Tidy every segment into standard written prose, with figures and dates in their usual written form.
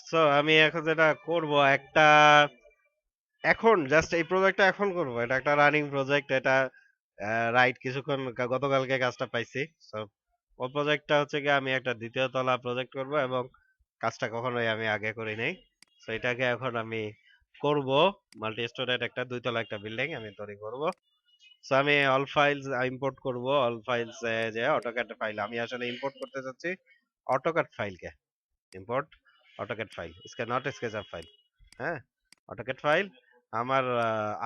So আমি এখন যেটা করব একটা, এখন জাস্ট এই প্রজেক্টটা এখন করব, এটা একটা রানিং প্রজেক্ট, এটা রাইট কিছুক্ষণ গতকালকে কাজটা পাইছি। সো ওই প্রজেক্টটা হচ্ছে কি আমি একটা দ্বিতীয় তলা প্রজেক্ট করব, এবং কাজটা কখনোই আমি আগে করি নাই। সো এটাকে এখন আমি করব, মাল্টি স্টোরেড একটা দুইতলা একটা বিল্ডিং আমি তৈরি করব। সো আমি অল ফাইলস ইম্পোর্ট করব, অল ফাইলস যে অটোক্যাড ফাইল আমি আসলে ইম্পোর্ট করতে চাচ্ছি, অটোক্যাড ফাইলকে import AutoCAD file, not SketchUp file. হ্যাঁ, অটোক্যাড ফাইল আমার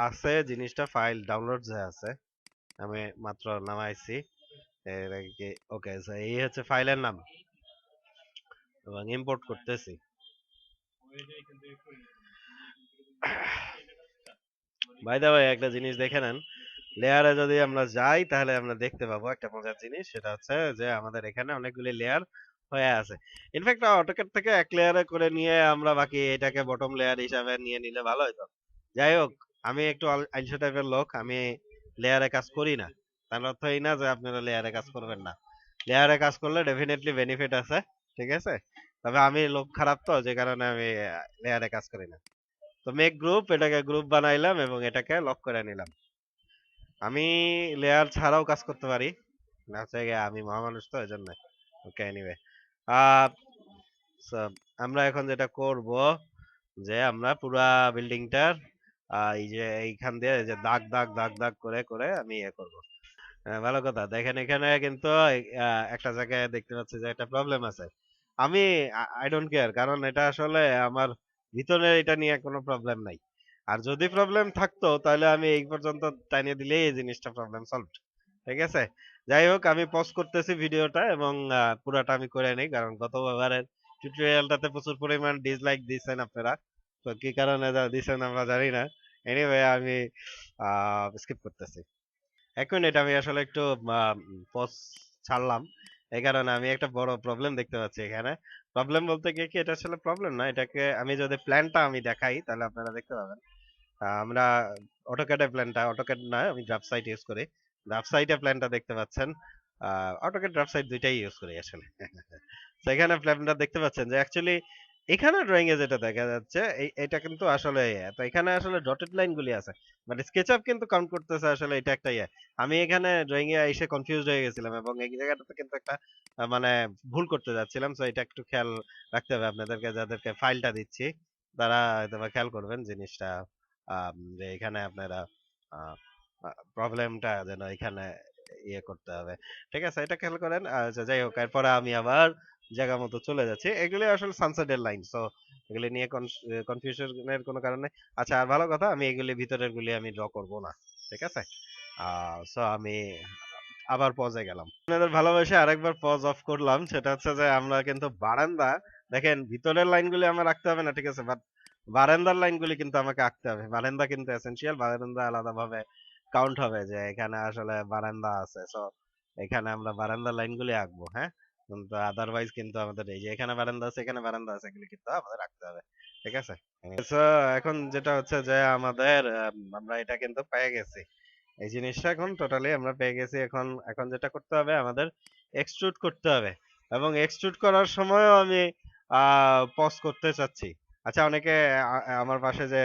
আছে, জিনিসটা ফাইল ডাউনলোড যে আছে, আমি মাত্র নামাইছি এর আগে। ওকে, এই হচ্ছে ফাইলের নাম এবং ইম্পোর্ট করতেছি। বাই দা ওয়ে, একটা জিনিস দেখে নেন, লেয়ারে যদি আমরা যাই তাহলে আমরা দেখতে পাবো একটা মজার জিনিস, সেটা হচ্ছে যে আমাদের এখানে অনেকগুলি লেয়ার হয়ে আছে। ইনফ্যাক্ট অটোক্যাড থেকে এক লেয়ারে করে নিয়ে আমরা বাকি এটাকে বটম লেয়ার হিসাবে নিয়ে নিলে ভালো হতো। যাই হোক, আমি একটু আলসা টাইপের লোক, আমি লেয়ারে কাজ করি না। তার অর্থ এই না যে আপনারা লেয়ারে কাজ করবেন না। লেয়ারে কাজ করলে ডেফিনেটলি বেনিফিট আছে, ঠিক আছে। তবে আমি লোক খারাপ, তো যে কারণে আমি লেয়ারে কাজ করি না। তো মেক গ্রুপ, এটাকে গ্রুপ বানাইলাম এবং এটাকে লক করে নিলাম। আমি লেয়ার ছাড়াও কাজ করতে পারি, না হচ্ছে গিয়ে আমি মহামানুষ তো, এই জন্য। ওকে, এনিওয়ে, আহ so, আমরা এখন যেটা করব, যে আমরা পুরা বিল্ডিংটার এই যে এইখান দিয়ে এই যে দাগ দাগ দাগ দাগ করে করে আমি ইয়ে করব। ভালো কথা, দেখেন এখানে কিন্তু একটা জায়গায় দেখতে পাচ্ছি যে একটা প্রবলেম আছে। আমি আই ডোন্ট কেয়ার, কারণ এটা আসলে আমার ভিতরে এটা নিয়ে কোনো প্রবলেম নাই। আর যদি প্রবলেম থাকতো তাহলে আমি এই পর্যন্ত টানিয়ে দিলেই এই জিনিসটা প্রবলেম সলভ, ঠিক আছে। যাই হোক, আমি পজ করতেছি ভিডিওটা এবং পুরাটা আমি করে নেই, কারণ গতবারের টিউটোরিয়ালটাতে প্রচুর পরিমাণ ডিসলাইক দিয়েছেন আপনারা। তো কি কারণে দিয়েছেন আমরা জানি না। এনিওয়ে, আমি স্কিপ করতেছি। 1 মিনিট, আমি আসলে একটু পজ ছাড়লাম, এই কারণে আমি একটা বড় প্রবলেম দেখতে পাচ্ছি এখানে। প্রবলেম বলতে গিয়ে কি, এটা আসলে প্রবলেম না, এটাকে আমি যদি প্ল্যানটা আমি দেখাই তাহলে আপনারা দেখতে পাবেন। আমরা অটোক্যাডে প্ল্যানটা, অটোক্যাড না, আমি গ্রাফসাইট ইউজ করি। গ্রাফসাইটে প্ল্যানটা দেখতে পাচ্ছেন। অটোক্যাড গ্রাফসাইট দুইটাই ইউজ করি আসলে। সেখানে প্ল্যানটা দেখতে পাচ্ছেন যে অ্যাকচুয়ালি এখানে ড্রয়িং এ যেটা দেখা যাচ্ছে, এটা কিন্তু আসলে তো এখানে আসলে ডটেড লাইন গুলি আছে, বাট স্কেচআপ কিন্তু কাউন্ট করতেছে আসলে এটা একটা আমি এখানে ড্রয়িং এ এসে কনফিউজড হয়ে গেছিলাম, এবং এই জায়গাটাতে কিন্তু একটা মানে ভুল করতে যাচ্ছিলাম। তো এটা একটু খেয়াল রাখতে হবে আপনাদেরকে, যাদেরকে ফাইলটা দিচ্ছি তারা হয়তো বা খেয়াল করবেন জিনিসটা, যে এখানে আপনারা প্রবলেমটা যেন এখানে ইয়ে করতে হবে, ঠিক আছে, এটা খেয়াল করেন। আচ্ছা, যাই হোক, এরপরে আমি আবার জায়গা মতো চলে যাচ্ছি। এগুলি আসলে সানসেটের লাইন, সো এগুলি নিয়ে কনফিউশনের কোনো কারণে। আচ্ছা, আর ভালো কথা, আমি এগুলি ভিতরের গুলি আমি ড্র করব না, ঠিক আছে। সো আমি আবার পজে গেলাম, আপনাদের ভালোবাসে আরেকবার পজ অফ করলাম। সেটা হচ্ছে যে আমরা কিন্তু বারান্দা, দেখেন ভিতরের লাইনগুলি আমার রাখতে হবে না, ঠিক আছে, বাট বারান্দার লাইনগুলি কিন্তু আমাকে আঁকতে হবে। বারান্দা কিন্তু এসেনশিয়াল, বারান্দা আলাদাভাবে কাউন্ট হবে যে এখানে আসলে বারান্দা আছে। সো এখানে আমরা বারান্দার লাইনগুলি আঁকবো, হ্যাঁ। কিন্তু আদারওয়াইজ কিন্তু আমাদের এই যে এখানে বারান্দা আছে, এখানে বারান্দা আছে, এগুলি কিন্তু আমাদের রাখতে হবে, ঠিক আছে। সো এখন যেটা হচ্ছে যে আমাদের আমরা এটা কিন্তু পেয়ে গেছি, এই জিনিসটা এখন টোটালি আমরা পেয়ে গেছি। এখন এখন যেটা করতে হবে আমাদের, এক্সট্রুড করতে হবে, এবং এক্সট্রুড করার সময়ও আমি পজ করতে চাচ্ছি। আচ্ছা, অনেকে আমার পাশে যে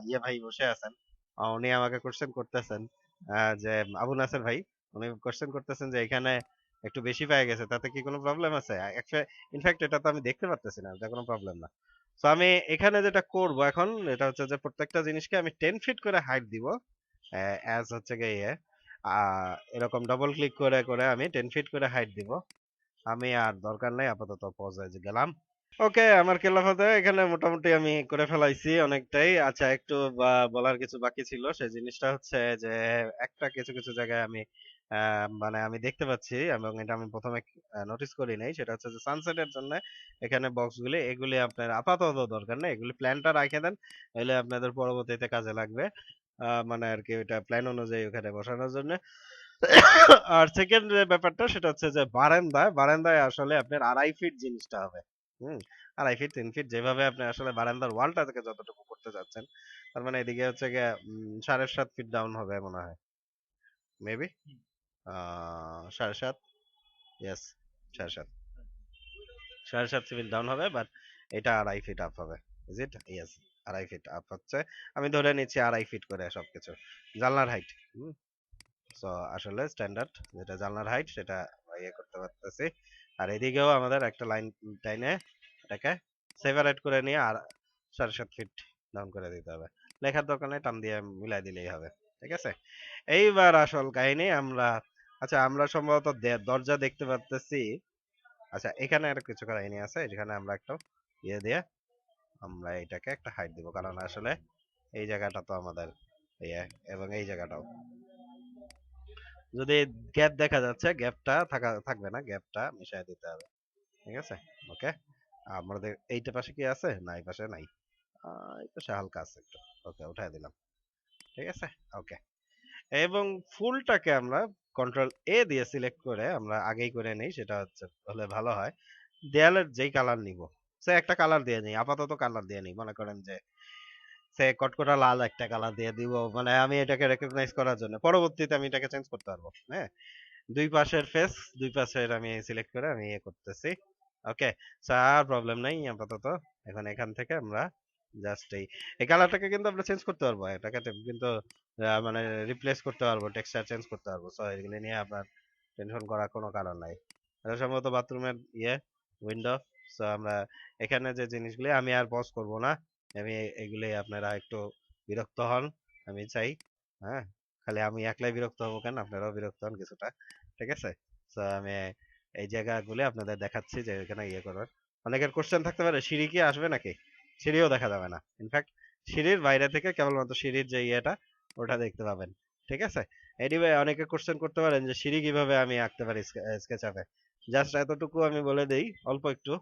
ইয়ে ভাই বসে আছেন, উনি আমাকে কোশ্চেন করতেছেন, যে আবু নাসের ভাই, উনি কোশ্চেন করতেছেন যে এখানে একটু বেশি পেয়ে গেছে, তাতে কি কোনো প্রবলেম আছে? ইনফ্যাক্ট এটা তো আমি দেখতে পারতেছি না, এটা কোনো প্রবলেম না। তো আমি এখানে যেটা করব এখন, এটা হচ্ছে যে প্রত্যেকটা জিনিসকে আমি 10 ফিট করে হাইট দিব, অ্যাজ হচ্ছে গিয়ে এরকম ডবল ক্লিক করে করে আমি 10 ফিট করে হাইট দিব। আমি আর দরকার নাই, আপাতত পজে গেলাম। ওকে, আমার খেলাফতে এখানে মোটামুটি আমি করে ফেলাইছি অনেকটাই। আচ্ছা, একটু বলার কিছু বাকি ছিল, সেই জিনিসটা হচ্ছে যে একটা কিছু কিছু জায়গায় আমি মানে আমি দেখতে পাচ্ছি, এবং এটা আমি প্রথমে নোটিস করি নাই, সেটা হচ্ছে যে সানসেটের জন্য এখানে বক্সগুলি, এগুলি আপনার আপাতত দরকার নেই, এগুলি প্ল্যানটা রাখে দেন, এগুলি আপনাদের পরবর্তীতে কাজে লাগবে। মানে আর কি ওইটা প্ল্যান অনুযায়ী ওখানে বসানোর জন্য। আর সেকেন্ড যে ব্যাপারটা, সেটা হচ্ছে যে বারান্দায় বারান্দায় আসলে আপনার 2.5 ফিট জিনিসটা হবে। হুম, 2.5 ফিট 3 ফিট, যেভাবে আপনি আসলে বারান্দার ওয়ালটা থেকে যতটুকু করতে যাচ্ছেন, তার মানে এদিকে হচ্ছে গিয়ে 7.5 ফিট ডাউন হবে মনে হয়, মেবি 7.5, ইয়েস, 7.5, 7.5 ফিট ডাউন হবে, বাট এটা 2.5 ফিট আপ হবে। Is it? Yes, 2.5 feet up হচ্ছে। আমি ধরে নিচ্ছি 2.5 ফিট করে সবকিছু। জানলার হাইট। সো আসলে স্ট্যান্ডার্ড যেটা জানলার হাইট সেটা আমরা ইয়ে করতে পারতেছি। আর এদিকেও আমাদের একটা লাইন টাইনে এটাকে সেপারেট করে নিয়ে আর 7.5 ফিট ডাউন করে দিতে হবে। লেখার দরকার নেই, টান দিয়ে মিলাই দিলেই হবে। ঠিক আছে, এইবার আসল কাহিনী আমরা, আচ্ছা আমরা সম্ভবত দরজা দেখতে পারতেছি। আচ্ছা এখানে আর কিছু কাহিনী আছে, এখানে আমরা একটা ইয়ে দিয়ে আমরা এটাকে একটা হাইট দিব, কারণ আসলে এই জায়গাটা তো আমাদের ইয়ে, এবং এই জায়গাটাও যদি গ্যাপ দেখা যাচ্ছে, গ্যাপটা থাকবে না, গ্যাপটা মিশিয়ে দিতে হবে। ঠিক আছে, ওকে। আমাদের এইটা পাশে কি আছে? না এই পাশে নাই, এই পাশে হালকা আছে একটু। ওকে, উঠাই দিলাম। ঠিক আছে, ওকে। এবং ফুলটাকে আমরা কন্ট্রোল এ দিয়ে সিলেক্ট করে আমরা আগেই করে নেই, সেটা হচ্ছে হলে ভালো হয়। দেয়ালের যেই কালার নিব, সে একটা কালার দিয়ে নেই, আপাতত কালার দিয়ে নেই, মনে করেন যে সে কটকটা লাল একটা কালার দিয়ে দিব, মানে আমি এটাকে রেকগনাইজ করার জন্য। পরবর্তীতে আমি এটাকে চেঞ্জ করতে পারবো, হ্যাঁ। দুই পাশের ফেস, দুই পাশের আমি সিলেক্ট করে আমি ইয়ে করতেছি। ওকে, স্যার প্রবলেম নাই আপাতত। এখন এখান থেকে আমরা জাস্ট এই কালারটাকে কিন্তু আমরা চেঞ্জ করতে পারবো, এটাকে কিন্তু মানে রিপ্লেস করতে পারবো, টেক্সচার চেঞ্জ করতে পারবো। সো এগুলো নিয়ে আপনার টেনশন করার কোনো কারণ নাই। এটা সম্ভবত বাথরুমের ইয়ে উইন্ডো। সো আমরা এখানে যে জিনিসগুলি আমি আর পজ করব না, আমি এগুলি আপনারা একটু বিরক্ত হন আমি চাই, হ্যাঁ। খালি আমি একলাই বিরক্ত হবো কেন, আপনারাও বিরক্ত হন কিছুটা। ঠিক আছে, তো আমি এই জায়গাগুলি আপনাদের দেখাচ্ছি যে এখানে ইয়ে করবেন। অনেকের কোশ্চেন থাকতে পারে সিঁড়ি কি আসবে নাকি? সিঁড়িও দেখা যাবে না, ইনফ্যাক্ট সিঁড়ির বাইরে থেকে কেবলমাত্র সিঁড়ির যে ইয়েটা ওটা দেখতে পাবেন। ঠিক আছে, এনিওয়ে অনেকে কোশ্চেন করতে পারেন যে সিঁড়ি কিভাবে আমি আঁকতে পারি স্কেচ আপে। জাস্ট এতটুকু আমি বলে দেই অল্প একটু।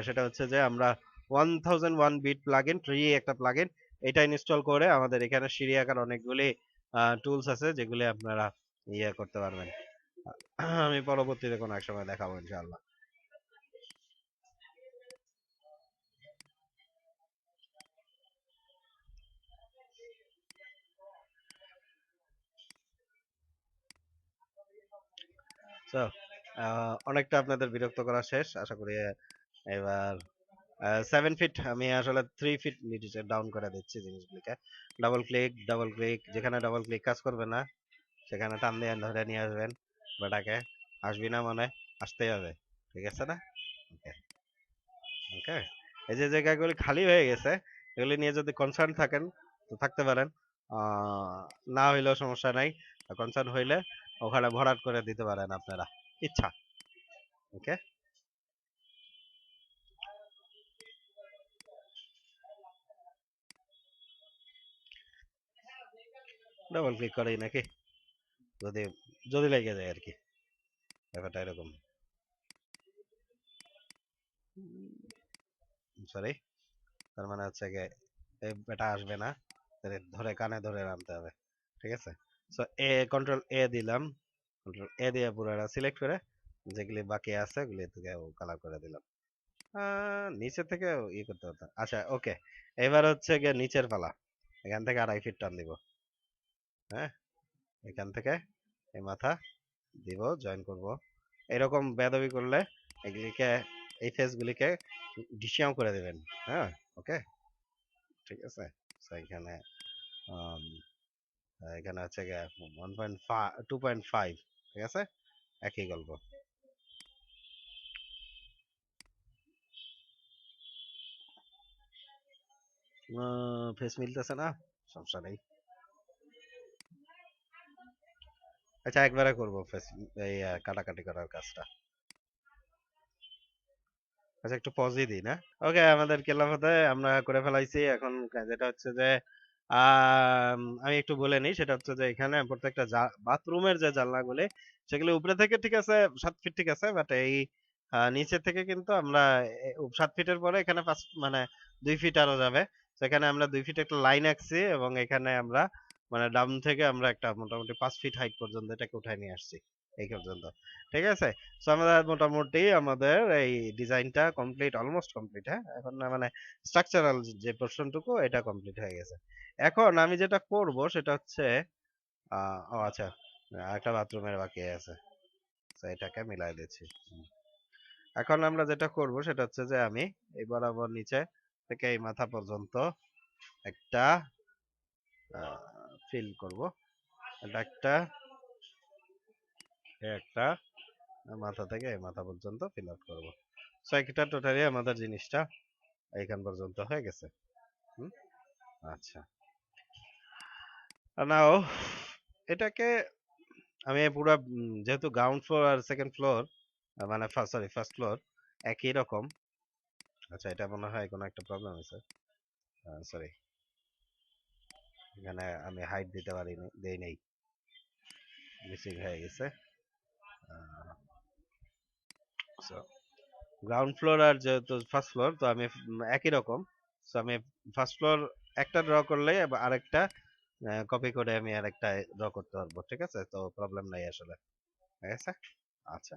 সেটা হচ্ছে যে আমরা 1001 বিট প্লাগইন, ফ্রি একটা প্লাগইন, এটা ইনস্টল করে আমাদের এখানে সিঁড়ি আঁকার অনেকগুলি টুলস আছে যেগুলি আপনারা ইয়ে করতে পারবেন। আমি পরবর্তীতে কোনো এক সময় দেখাবো ইনশাআল্লাহ। তো অনেকটা আপনাদের বিরক্ত করা শেষ আশা করি। এবার 7 ফিট আমি আসলে 3 ফিট নিচে ডাউন করে দিচ্ছি জিনিসগুলিকে। ডাবল ক্লিক, যেখানে ডাবল ক্লিক কাজ করবে না সেখানে টান দিয়ে ধরে নিয়ে আসবেন। বেটাকে আসবি না মানে আসতেই হবে, ঠিক আছে না? ওকে, ওকে। এই যে জায়গাগুলি খালি হয়ে গেছে, এগুলি নিয়ে যদি কনসার্ন থাকেন তো থাকতে পারেন, আহ, না হইলেও সমস্যা নাই। কনসার্ন হইলে ওখানে ভরাট করে দিতে পারেন আপনারা ইচ্ছা। ওকে, ডাবল ক্লিক করেই নাকি, যদি যদি লেগে যায় আর কি, ব্যাপারটা এরকম। সরি, তার মানে হচ্ছে গিয়ে এটা আসবে না, তাহলে ধরে কানে ধরে আনতে হবে। ঠিক আছে, সো কন্ট্রোল এ দিলাম, কন্ট্রোল এ দিয়ে পুরোটা সিলেক্ট করে যেগুলি বাকি আছে ওগুলি থেকে কালার করে দিলাম। নিচে থেকে ই করতে হতো, আচ্ছা ওকে। এবার হচ্ছে গিয়ে নিচের পালা, এখান থেকে 2.5 ফিট টান দিব, হ্যাঁ। এখান থেকে এই মাথা দিব, জয়েন করব। এরকম বেয়াদবি করলে এগুলিকে, এই ফেস গুলিকে ডিসিয়াম করে দিবেন, হ্যাঁ। ওকে, ঠিক আছে। So এখানে আম, এখানে হচ্ছে গিয়ে 1.5 2.5, ঠিক আছে, একই গল্প। ফেস মিলতেছে না, সমস্যা নেই। আচ্ছা একবারে করবো ফেস, এই কাটাকাটি করার কাজটা। আচ্ছা একটু পজই দিই না। ওকে, আমাদের কেল্লাফতে আমরা করে ফেলাইছি। এখন যেটা হচ্ছে যে আমি একটু বলে নিই, সেটা হচ্ছে যে এখানে প্রত্যেকটা বাথরুমের যে জানলাগুলি সেগুলি উপরে থেকে ঠিক আছে 7 ফিট, ঠিক আছে, বাট এই নিচে থেকে কিন্তু আমরা 7 ফিটের পরে এখানে 5 মানে 2 ফিট আরো যাবে। সেখানে আমরা 2 ফিট একটা লাইন আঁকছি এবং এখানে আমরা মানে ডাউন থেকে আমরা একটা মোটামুটি 5 ফিট হাইট পর্যন্ত এটাকে উঠাই নিয়ে আসছি এই পর্যন্ত। ঠিক আছে, সো আমরা মোটামুটি আমাদের এই ডিজাইনটা কমপ্লিট, অলমোস্ট কমপ্লিট, হ্যাঁ। এখন না মানে স্ট্রাকচারাল যে পোর্শনটুকু এটা কমপ্লিট হয়ে গেছে। এখন আমি যেটা করব সেটা হচ্ছে ও আচ্ছা, একটা বাথরুমের বাকি আছে, তো এটাকে মিলাই দিচ্ছি। এখন আমরা যেটা করব সেটা হচ্ছে যে আমি এই বরাবর নিচে থেকে এই মাথা পর্যন্ত একটা ফিল করব। এটা একটা একটা মাথা থেকে এই মাথা পর্যন্ত ফিল আউট করব। সো এটা টোটালি আমাদের জিনিসটা এইখান পর্যন্ত হয়ে গেছে। হুম, আচ্ছা। নাও এটাকে আমি পুরো যেহেতু গ্রাউন্ড ফ্লোর আর সেকেন্ড ফ্লোর মানে ফার্স্ট ফ্লোর একই রকম। আচ্ছা, এটা মনে হয় কোনো একটা প্রবলেম আছে। সরি, এখানে আমি হাইট দিতে পারিনি, দেই নাই, মিসিং হয়ে গেছে। গ্রাউন্ড ফ্লোর আর যেহেতু ফার্স্ট ফ্লোর তো আমি একই রকম। সো আমি ফার্স্ট ফ্লোর একটা ড্র করলে আরেকটা কপি করে আমি আরেকটা ড্র করতে পারবো, ঠিক আছে? তো প্রবলেম নাই আসলে, ঠিক আছে? আচ্ছা,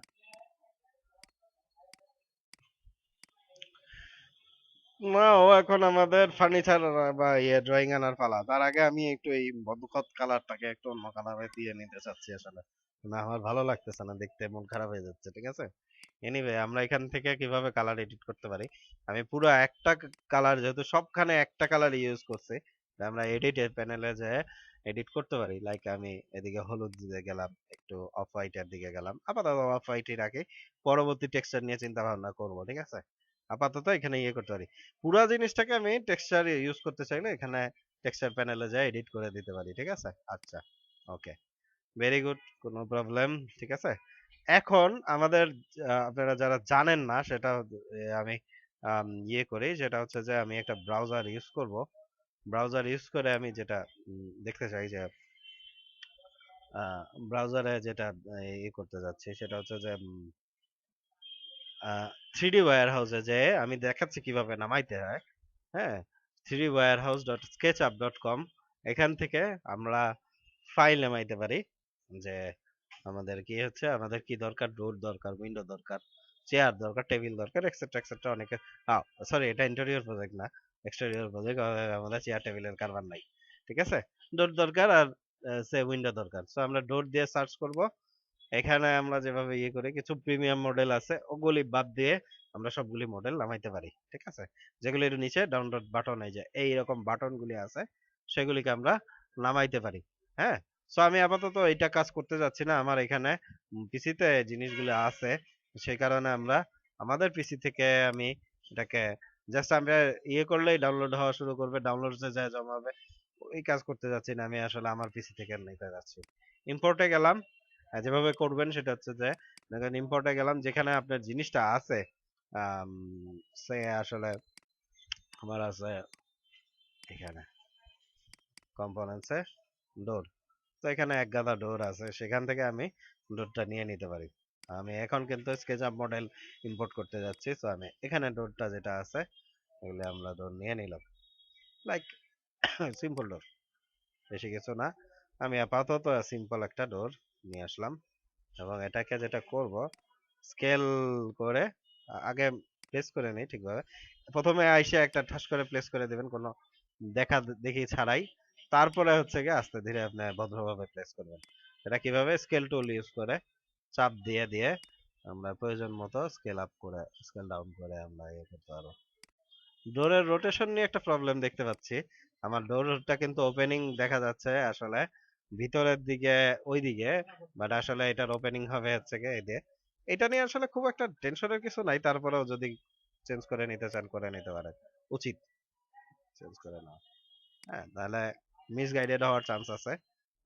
না ও এখন আমাদের ফার্নিচার বা ইয়ে ড্রয়িং আনার পালা। তার আগে আমি একটু এই বদখত কালারটাকে একটু অন্য কালারে দিয়ে নিতে চাচ্ছি আসলে। না, আমার ভালো লাগতেছে না দেখতে, মন খারাপ হয়ে যাচ্ছে, ঠিক আছে? এনিওয়ে, আমরা এখান থেকে কিভাবে কালার এডিট করতে পারি? আমি পুরো একটা কালার, যেহেতু সবখানে একটা কালার ইউজ করছি, তাই আমরা এডিট প্যানেলে যে এডিট করতে পারি। লাইক আমি এদিকে হলুদ দিকে গেলাম, একটু অফ হোয়াইট এর দিকে গেলাম, আপাতত অফ হোয়াইটই রাখি, পরবর্তী টেক্সচার নিয়ে চিন্তা ভাবনা করবো, ঠিক আছে? আপাতত এখানে ইয়ে করতে পারি। পুরো জিনিসটাকে আমি টেক্সচার ইউজ করতে চাইলে এখানে টেক্সচার প্যানেলে যাই এডিট করে দিতে পারি, ঠিক আছে? আচ্ছা, ওকে, ভেরি গুড, কোনো প্রবলেম, ঠিক আছে। এখন আমাদের আপনারা যারা জানেন না সেটা আমি ইয়ে করি, যেটা হচ্ছে যে আমি একটা ব্রাউজার ইউজ করব। ব্রাউজার ইউজ করে আমি যেটা দেখতে চাই যে ব্রাউজারে যেটা ইয়ে করতে যাচ্ছি সেটা হচ্ছে যে থ্রিডি ওয়্যার হাউসে যে আমি দেখাচ্ছি কিভাবে নামাইতে হয়। হ্যাঁ, three warehouse dot SketchUp dot com, এখান থেকে আমরা ফাইল নামাইতে পারি। যে আমাদের কি হচ্ছে, আমাদের কি দরকার, ডোর দরকার, উইন্ডো দরকার, চেয়ার দরকার, টেবিল দরকার, এক্সেট্রা এক্সেট্রা অনেকে। সরি, এটা ইন্টেরিয়র প্রজেক্ট না, এক্সটেরিয়র প্রজেক্ট। আমাদের চেয়ার টেবিলের কারবার নাই, ঠিক আছে? ডোর দরকার আর সে উইন্ডো দরকার। সো আমরা ডোর দিয়ে সার্চ করব। এখানে আমরা যেভাবে ইয়ে করি, কিছু প্রিমিয়াম মডেল আছে, ওগুলি বাদ দিয়ে আমরা সবগুলি মডেল নামাইতে পারি, ঠিক আছে? যেগুলির নিচে ডাউনলোড বাটন, এই যে এইরকম বাটন গুলি আছে, সেগুলিকে আমরা নামাইতে পারি। হ্যাঁ, সো আমি আপাতত এইটা কাজ করতে যাচ্ছি না, আমার এখানে পিসিতে জিনিসগুলো আছে, সেই কারণে আমরা আমাদের পিসি থেকে আমি এটাকে জাস্ট আমরা ইয়ে করলেই ডাউনলোড হওয়া শুরু করবে, ডাউনলোডসে যায় জমা হবে। ওই কাজ করতে যাচ্ছি না, আমি আসলে আমার পিসি থেকে নিতে যাচ্ছি। ইম্পোর্টে গেলাম, যেভাবে করবেন সেটা হচ্ছে যে দেখেন, ইম্পোর্টে গেলাম, যেখানে আপনার জিনিসটা আছে, আম, সে আসলে আমার আছে এখানে কম্পোনেন্টসে ডোর। তো এখানে এক গাদা ডোর আছে, সেখান থেকে আমি ডোরটা নিয়ে নিতে পারি। আমি এখন কিন্তু স্কেচআপ মডেল ইম্পোর্ট করতে যাচ্ছি, তো আমি এখানে ডোরটা যেটা আছে এগুলো আমরা ডোর নিয়ে নিলাম, লাইক সিম্পল ডোর, বেশি কিছু না। আমি আপাতত সিম্পল একটা ডোর নিয়ে আসলাম, এবং এটাকে যেটা করব, স্কেল করে আগে প্লেস করে নেই ঠিকভাবে। প্রথমে আইসে একটা ঠাস করে প্লেস করে দিবেন, কোনো দেখা দেখি ছাড়াই। তারপরে হচ্ছে গিয়ে আস্তে ধীরে আপনি ভদ্রভাবে প্লেস করবেন। এটা কিভাবে, স্কেল টুল ইউজ করে চাপ দিয়ে দিয়ে আমরা প্রয়োজন মতো স্কেল আপ করে স্কেল ডাউন করে আমরা ইয়ে করতে পারবো। ডোরের রোটেশন নিয়ে একটা প্রবলেম দেখতে পাচ্ছি। আমার ডোরটা কিন্তু ওপেনিং দেখা যাচ্ছে আসলে ভিতরের দিকে, ওই দিকে, বাট আসলে এটার ওপেনিং হবে হচ্ছে গিয়ে এই দিয়ে। এটা নিয়ে আসলে খুব একটা টেনশনের কিছু নাই, তারপরেও যদি চেঞ্জ করে নিতে চান করে নিতে পারেন, উচিত চেঞ্জ করে নেওয়া। হ্যাঁ, তাহলে মিসগাইডেড হওয়ার চান্স আছে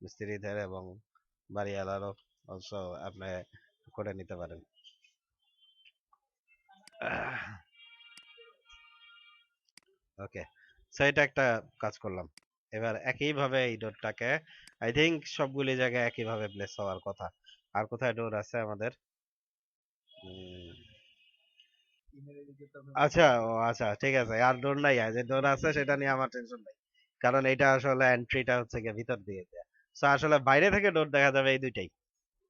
মিস্ত্রিদের এবং বাড়িওয়ালারও। অলসো আপনি করে নিতে পারেন। ওকে, সো এটা একটা কাজ করলাম। এবার একইভাবে এই ডোরটাকে আই থিংক সবগুলি জায়গায় একইভাবে প্লেস হওয়ার কথা। আর কোথায় ডোর আছে আমাদের? উম, আচ্ছা, ও আচ্ছা, ঠিক আছে, আর ডোর নাই, আর যে ডোর আছে সেটা নিয়ে আমার টেনশন নাই, কারণ এটা আসলে এন্ট্রিটা হচ্ছে গিয়ে ভিতর দিয়ে দেয়া। সো আসলে বাইরে থেকে ডোর দেখা যাবে এই দুইটাই।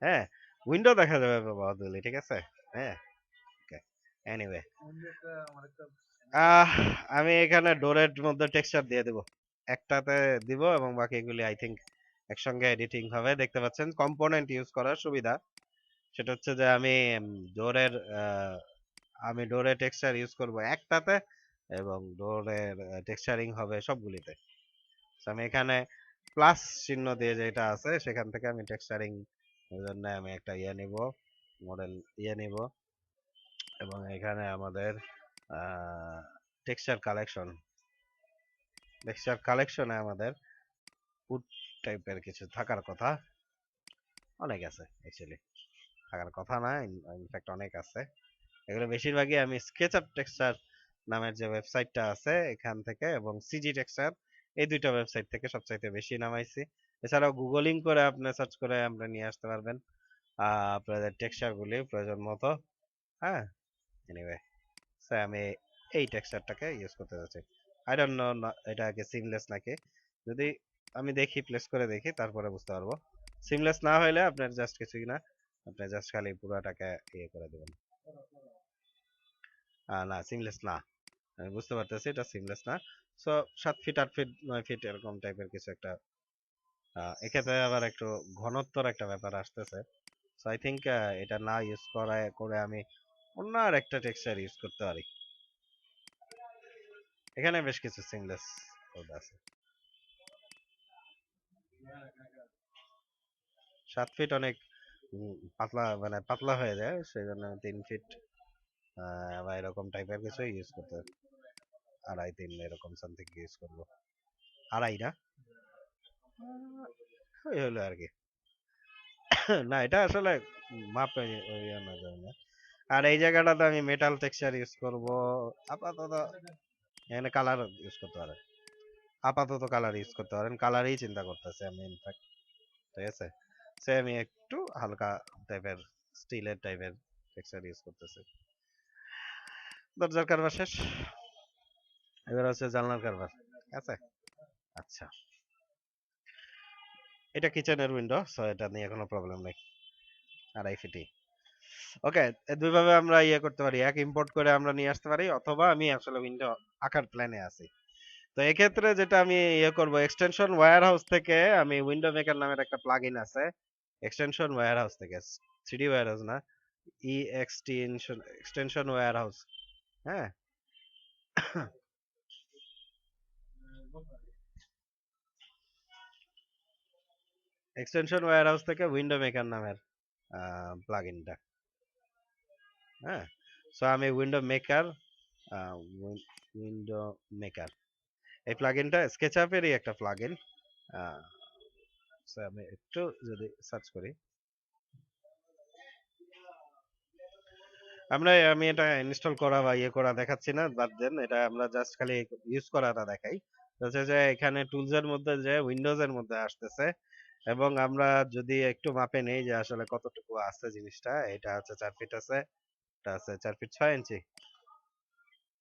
হ্যাঁ, উইন্ডো দেখা যাবে বহুতগুলি, ঠিক আছে? হ্যাঁ, ওকে, এনিওয়ে, আহ আমি এখানে ডোরের মধ্যে টেক্সচার দিয়ে দেব, একটাতে দিব, এবং বাকিগুলি আই থিংক একসঙ্গে এডিটিং হবে। দেখতে পাচ্ছেন কম্পোনেন্ট ইউজ করার সুবিধা, সেটা হচ্ছে যে আমি ডোরের আমি ডোরে টেক্সচার ইউজ করব একটাতে, এবং ডোরের টেক্সচারিং হবে সবগুলিতে। So, আমি এখানে প্লাস চিহ্ন দিয়ে যেটা আছে সেখান থেকে আমি টেক্সচারিং এর জন্য আমি একটা ইয়ে নিব, মডেল ইয়ে নিব, এবং এখানে আমাদের টেক্সচার কালেকশনে আমাদের ফুড টাইপের কিছু থাকার কথা, অনেক আছে অ্যাকচুয়ালি, থাকার কথা না, ইনফ্যাক্ট অনেক আছে। এগুলো বেশিরভাগই আমি স্কেচআপ টেক্সচার নামের যে ওয়েবসাইটটা আছে এখান থেকে, এবং সিজি টেক্সচার, এই দুইটা ওয়েবসাইট থেকে সবচাইতে বেশি নামাইছি। এছাড়াও গুগলিং করে আপনি সার্চ করে আপনি নিয়ে আসতে পারবেন আপনাদের টেক্সচার গুলি প্রয়োজন মতো। হ্যাঁ, এনিওয়ে, আমি এই টেক্সচারটাকে ইউজ করতে যাচ্ছি। আই ডোন্ট নো এটা কি সিমলেস নাকি, যদি আমি দেখি, প্লেস করে দেখি, তারপরে বুঝতে পারবো। সিমলেস না হইলে আপনার জাস্ট কিছুই না, আপনি জাস্ট খালি পুরোটাকে ইয়ে করে দেবেন। না, সিমলেস না, আমি বুঝতে পারতেছি এটা সিমলেস না। সো 7 ফিট 8 ফিট 9 ফিট এরকম টাইপের কিছু একটা, এক্ষেত্রে আবার একটু ঘনত্বর একটা ব্যাপার আসতেছে। সো আই থিঙ্ক এটা না ইউজ করে আমি অন্য আর একটা টেক্সচার ইউজ করতে পারি। এখানে বেশ কিছু সিমলেস কোড আছে। 7 ফিট অনেক পাতলা, মানে পাতলা হয়ে যায়, সেই জন্য 3 ফিট বা এরকম টাইপের কিছু ইউজ করতে, 2.5 3 এরকম সামথিং ইউজ করবো। 2.5 না, ওই হলো আর কি। না, এটা আসলে মাপে ওই আনা যায় না। আর এই জায়গাটাতে আমি মেটাল টেক্সচার ইউজ করব আপাতত। এখানে কালার ইউজ করতে পারেন, আপাতত কালার ইউজ করতে পারেন, কালারই চিন্তা করতেছি আমি ইনফ্যাক্ট। ঠিক আছে, সে আমি একটু হালকা টাইপের স্টিলের টাইপের টেক্সচার ইউজ করতেছি। দরজার কারবার শেষ, এবার হচ্ছে জানলার কারবার। ঠিক আছে, আচ্ছা, এটা কিচেনের উইন্ডো, সো এটা নিয়ে কোনো প্রবলেম নেই, 2.5 ফিটই। ওকে, দুইভাবে আমরা ইয়ে করতে পারি, এক ইম্পোর্ট করে আমরা নিয়ে আসতে পারি, অথবা আমি আসলে উইন্ডো আকার প্ল্যানে আছি। তো এক্ষেত্রে যেটা আমি ইয়ে করব, এক্সটেনশন ওয়্যার হাউস থেকে আমি উইন্ডো মেকার নামের একটা প্লাগইন আছে, এক্সটেনশন ওয়্যার হাউস থেকে, সিডি ওয়্যার হাউস না, ই এক্সটেনশন ওয়্যার হাউস। হ্যাঁ, এক্সটেনশন ওয়্যার হাউস থেকে উইন্ডো মেকার নামের প্লাগইনটা। হ্যাঁ, সো আমি উইন্ডো মেকার এই প্লাগইনটা স্কেচআপেরই একটা প্লাগইন। সো আমি একটু যদি সার্চ করি, আমি এটা ইনস্টল করা বা ইয়ে করা দেখাচ্ছি না, বাদ দেন, এটা আমরা জাস্ট খালি ইউজ করাটা দেখাই। হচ্ছে যে এখানে টুলস এর মধ্যে যে উইন্ডোজ এর মধ্যে আসতেছে, এবং আমরা যদি একটু মাপে নেই যে আসলে কতটুকু আছে জিনিসটা, এটা হচ্ছে 4 ফিট আছে, এটা আছে 4 ফিট 6 ইঞ্চি।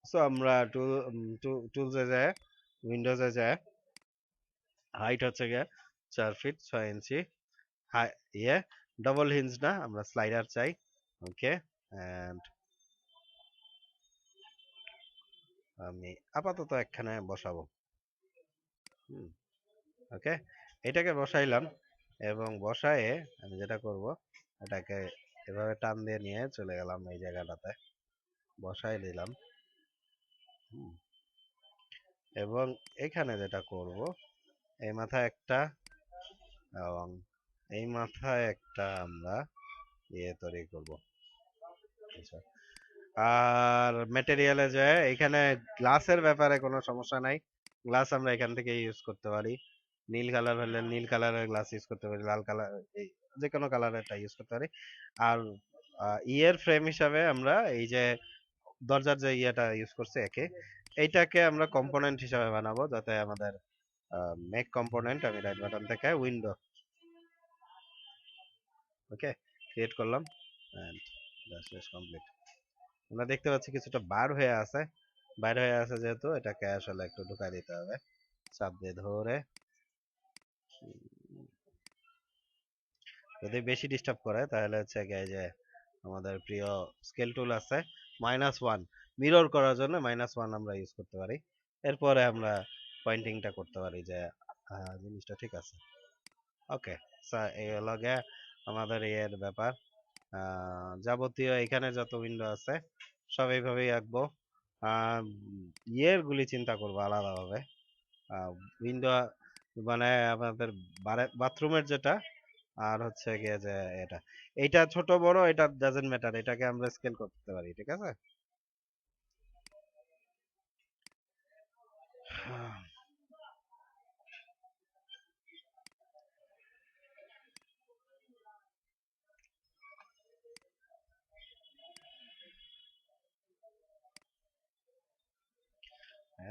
সো আমরা টুলস এ যায়, উইন্ডোজ এ যায়, হাইট হচ্ছে গিয়ে 4 ফিট 6 ইঞ্চি, হাই, ইয়ে ডবল হিঞ্জ না, আমরা স্লাইডার চাই। ওকে, এন্ড আমি আপাতত একখানে বসাবো। ওকে, এটাকে বসাইলাম, এবং বসায়ে আমি যেটা করব, এটাকে এভাবে টান দিয়ে নিয়ে চলে গেলাম এই জায়গাটাতে, বসাই দিলাম। হুম, এবং এখানে যেটা করব, এই মাথায় একটা, এবং এই মাথায় একটা আমরা ইয়ে তৈরি করব। আচ্ছা, আর ম্যাটেরিয়ালে যায়, এখানে গ্লাসের ব্যাপারে কোনো সমস্যা নাই, গ্লাস আমরা এখান থেকে ইউজ করতে পারি। নীল কালার হলে নীল কালারের গ্লাস ইউজ করতে পারি, লাল কালার, এই যে কোনো কালারেরটা ইউজ করতে পারি। আর ইয়ের ফ্রেম হিসাবে আমরা এই যে দরজার যে ইয়েটা ইউজ করছি একে, এইটাকে আমরা কম্পোনেন্ট হিসাবে বানাবো, যাতে আমাদের মেক কম্পোনেন্ট, আমি রাইট বাটন থেকে উইন্ডো, ওকে, ক্রিয়েট করলাম, এন্ড জাস্ট ইজ কমপ্লিট। আমরা দেখতে পাচ্ছি কিছুটা বার হয়ে আছে যেহেতু এটাকে আসলে একটু ঢুকাই দিতে হবে, চাপ দিয়ে ধরে। যদি বেশি ডিস্টার্ব করে তাহলে হচ্ছে গিয়ে যে আমাদের প্রিয় স্কেল টুল আছে, -1, মিরর করার জন্য -1 আমরা ইউজ করতে পারি। এরপরে আমরা পয়েন্টিংটা করতে পারি যে জিনিসটা ঠিক আছে। ওকে, এই হলো গিয়ে আমাদের এর ব্যাপার। যাবতীয় এখানে যত উইন্ডো আছে সব এইভাবেই আঁকবো। আহ ইয়ের গুলি চিন্তা করবো আলাদাভাবে। উইন্ডো মানে আমাদের বাথরুমের যেটা, আর হচ্ছে গিয়ে যে এটা, এইটা ছোট বড় এটা ডাজেন্ট ম্যাটার, এটাকে আমরা স্কেল করতে পারি, ঠিক আছে।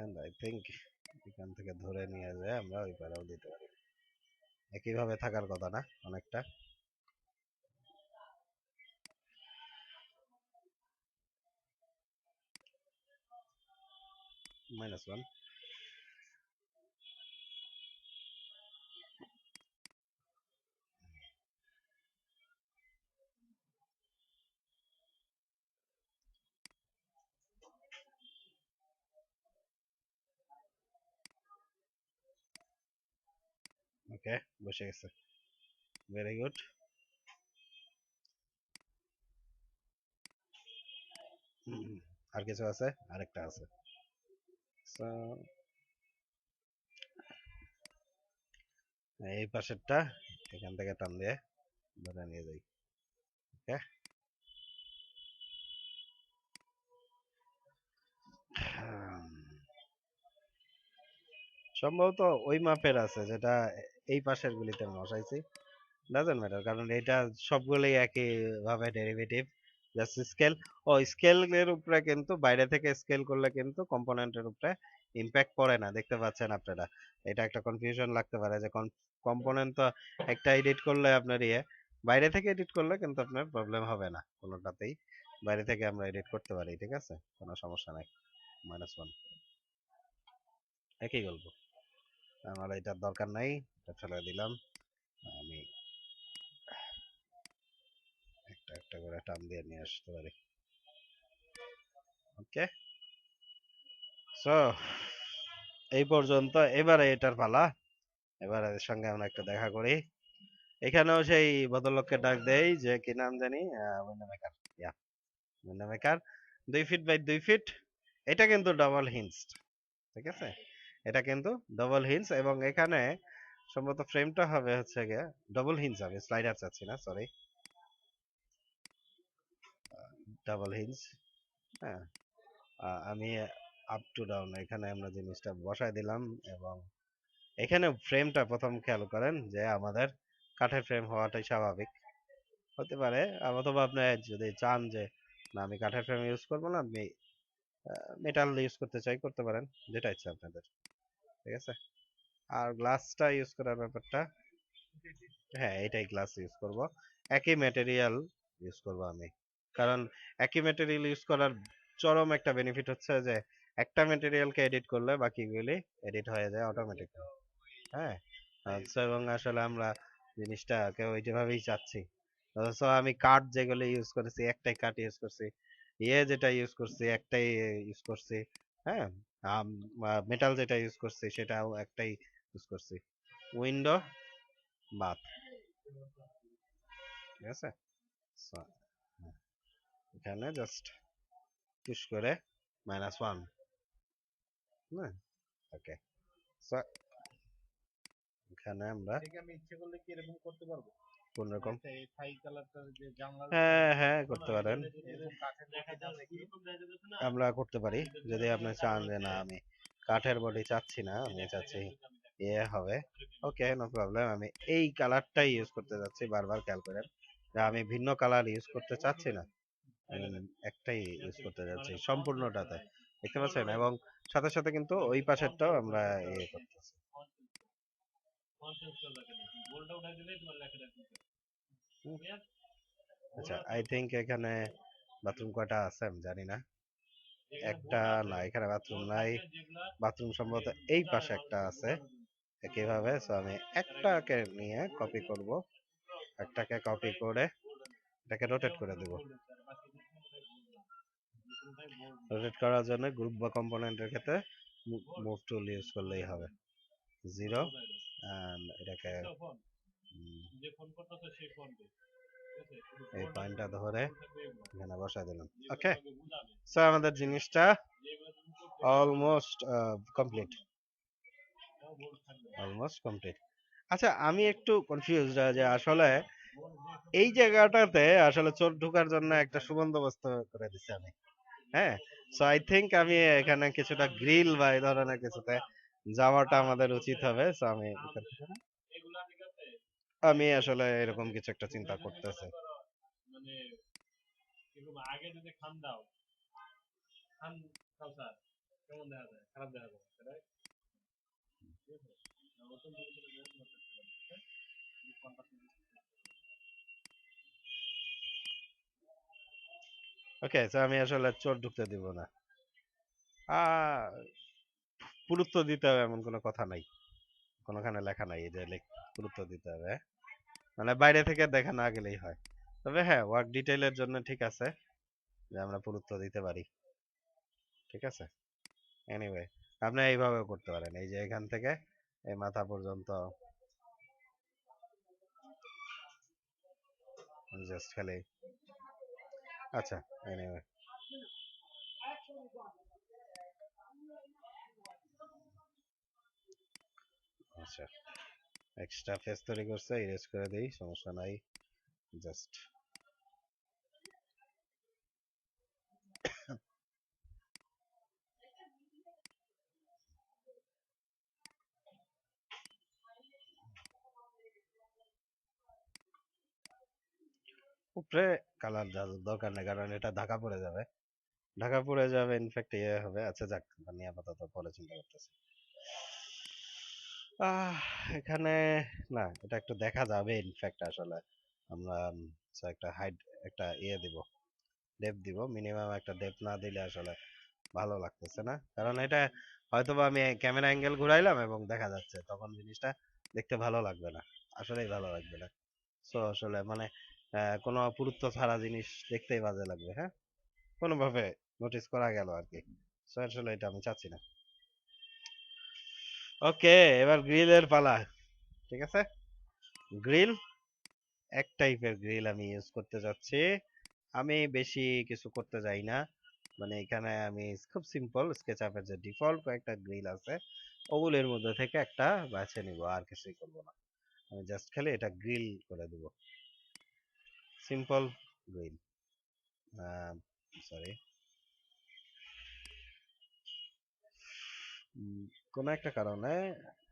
এন্ড আই থিংক এখান থেকে ধরে নিয়ে যায় আমরা ওই পারেও দিতে পারি, একইভাবে থাকার কথা না অনেকটা। -1। ওকে, বসে গেছে, ভেরি গুড। আর কিছু আছে? আরেকটা আছে। So, এই পাশেরটা এখান থেকে টান দিয়ে ধরে নিয়ে যাই। ওকে, সম্ভবত ওই মাপের আছে যেটা এই পাশের গুলিতে বসাইছি। ডাজন্ট ম্যাটার, কারণ এটা সবগুলোই একই ভাবে ডেরিভেটিভ, জাস্ট স্কেল। ও স্কেলের উপরে কিন্তু বাইরে থেকে স্কেল করলে কিন্তু কম্পোনেন্টের উপরে ইমপ্যাক্ট পড়ে না, দেখতে পাচ্ছেন আপনারা। এটা একটা কনফিউশন লাগতে পারে যে কম্পোনেন্ট তো একটা এডিট করলে আপনার বাইরে থেকে এডিট করলে কিন্তু আপনার প্রবলেম হবে না কোনোটাতেই। বাইরে থেকে আমরা এডিট করতে পারি, ঠিক আছে, কোনো সমস্যা নাই। -1, একই গল্প। আমার এটার দরকার নাই, এটা ফেলে দিলাম। আমি একটা একটা করে টান দিয়ে নিয়ে আসতে পারি। ওকে, সো এই পর্যন্ত। এবারে এটার পালা, এবার এর সঙ্গে আমরা একটু দেখা করি। এখানেও সেই ভদ্রলোককে ডাক দেই, যে কি নাম জানি, window maker. Yeah, window maker 2 feet by 2 feet. এটা কিন্তু ডাবল হিঞ্জড, ঠিক আছে, এটা কিন্তু ডাবল হিঞ্জ। এবং এখানে সম্ভবত ফ্রেমটা হবে হচ্ছে গিয়ে ডাবল হিঞ্জ হবে, স্লাইডার চাচ্ছি না, সরি, ডাবল হিঞ্জ। হ্যাঁ, আমি আপ টু ডাউন এখানে আমরা জিনিসটা বসায় দিলাম। এবং এখানে ফ্রেমটা প্রথম খেয়াল করেন যে আমাদের কাঠের ফ্রেম হওয়াটাই স্বাভাবিক হতে পারে। অথবা আপনি যদি চান যে না আমি কাঠের ফ্রেম ইউজ করবো না, আপনি মেটাল ইউজ করতে চাই, করতে পারেন, যেটা ইচ্ছা আপনাদের, ঠিক আছে। আর গ্লাসটা ইউজ করার ব্যাপারটা, হ্যাঁ এটাই গ্লাস ইউজ করব, একই ম্যাটেরিয়াল ইউজ করব আমি। কারণ একই ম্যাটেরিয়াল ইউজ করার চরম একটা বেনিফিট হচ্ছে যে একটা ম্যাটেরিয়ালকে এডিট করলে বাকিগুলি এডিট হয়ে যায় অটোমেটিক। হ্যাঁ, আচ্ছা, এবং আসলে আমরা জিনিসটাকে ওইভাবেই চাচ্ছি। অথচ আমি কাঠ যেগুলো ইউজ করেছি একটাই কাঠ ইউজ করছি, যেটা ইউজ করছি একটাই ইউজ করছি। হ্যাঁ, মেটাল যেটা ইউজ করছি সেটাও একটাই ইউজ করছি, উইন্ডো বাথ, ঠিক আছে। So, এখানে জাস্ট পুশ করে -1। হ্যাঁ, ওকে। সো এখানে আমরা কোন রকম, হ্যাঁ হ্যাঁ করতে পারেন, আমরা করতে পারি। যদি আপনি চান যে না আমি কাঠের বডি চাচ্ছি না, আমি চাচ্ছি হবে, ওকে নো প্রবলেম। আমি এই কালারটাই ইউজ করতে যাচ্ছি, বারবার খেয়াল করেন যে আমি ভিন্ন কালার ইউজ করতে চাচ্ছি না, আমি একটাই ইউজ করতে যাচ্ছি সম্পূর্ণটাতে, দেখতে পাচ্ছেন। এবং সাথে সাথে কিন্তু ওই পাশেরটাও আমরা করতেছি। আচ্ছা, আই থিংক এখানে বাথরুম কয়টা আছে আমি জানি না। একটা না, এখানে বাথরুম নাই। বাথরুম সম্ভবত এই পাশে একটা আছে একইভাবে। সো আমি একটাকে নিয়ে কপি করব, একটাকে কপি করে এটাকে রোটেট করে দেব। রোটেট করার জন্য গ্রুপ বা কম্পোনেন্টের ক্ষেত্রে মুভ টুল ইউজ করলেই হবে। 0 এন্ড এটাকে এই পয়েন্টটা ধরে এখানে বসাই দিলাম। ওকে, সো আমাদের জিনিসটা অলমোস্ট কমপ্লিট, অলমোস্ট কমপ্লিট। আচ্ছা, আমি একটু কনফিউজড যে আসলে এই জায়গাটাতে আসলে চোর ঢোকার জন্য একটা সুবন্দোবস্ত করে দিছি আমি। হ্যাঁ, সো আই থিংক আমি এখানে কিছুটা গ্রিল বা এই ধরনের কিছুতে যাওয়াটা আমাদের উচিত হবে। সো আমি আসলে এরকম কিছু একটা চিন্তা করতেছি। ওকে, সো আমি আসলে চোর ঢুকতে দিব না। আহ পুরুত্ব দিতে হবে এমন কোনো কথা নাই, কোনোখানে লেখা নাই যে পুরুত্ব দিতে হবে, হ্যাঁ? মানে বাইরে থেকে দেখা না গেলেই হয়। তবে হ্যাঁ, ওয়ার্ক ডিটেইলের জন্য ঠিক আছে যে আমরা পুরুত্ব দিতে পারি। ঠিক আছে, এনিওয়ে আপনি এইভাবেও করতে পারেন, এই যে এখান থেকে এই মাথা পর্যন্ত জাস্ট খালি। আচ্ছা, এনিওয়ে, আচ্ছা, এক্সট্রা ফেস তৈরি করছে, ইরেজ করে দেই, সমস্যা নাই। জাস্ট উপরে কালার দরকার নেই, কারণ এটা ঢাকা পড়ে যাবে, ঢাকা পড়ে যাবে, ইনফ্যাক্ট ইয়ে হবে। আচ্ছা যাক, আমি আপাতত পরে চিন্তা করতেছি। আহ এখানে না, এটা একটু দেখা যাবে ইনফ্যাক্ট আসলে আমরা একটা হাইট, একটা ইয়ে দিব, ডেপ দিব, মিনিমাম একটা ডেপ না দিলে আসলে ভালো লাগতেছে না, কারণ এটা হয়তোবা আমি ক্যামেরা অ্যাঙ্গেল ঘুরাইলাম এবং দেখা যাচ্ছে, তখন জিনিসটা দেখতে ভালো লাগবে না, আসলেই ভালো লাগবে না। সো আসলে মানে কোনো পুরুত্ব ছাড়া জিনিস দেখতেই বাজে লাগবে, হ্যাঁ, কোনোভাবে নোটিস করা গেল আর কি। সো আসলে এটা আমি চাচ্ছি না। ওকে, এবার গ্রিলের পালা। ঠিক আছে, গ্রিল, এক টাইপের গ্রিল আমি ইউজ করতে যাচ্ছি। আমি বেশি কিছু করতে যাই না, মানে এখানে আমি খুব সিম্পল স্কেচআপের যে ডিফল্ট কয়েকটা গ্রিল আছে ওগুলোর মধ্যে থেকে একটা বেছে নিব, আর কিছুই করব না। আমি জাস্ট খালি এটা গ্রিল করে দেব, সিম্পল গ্রিল। সরি, কোনো একটা কারণে,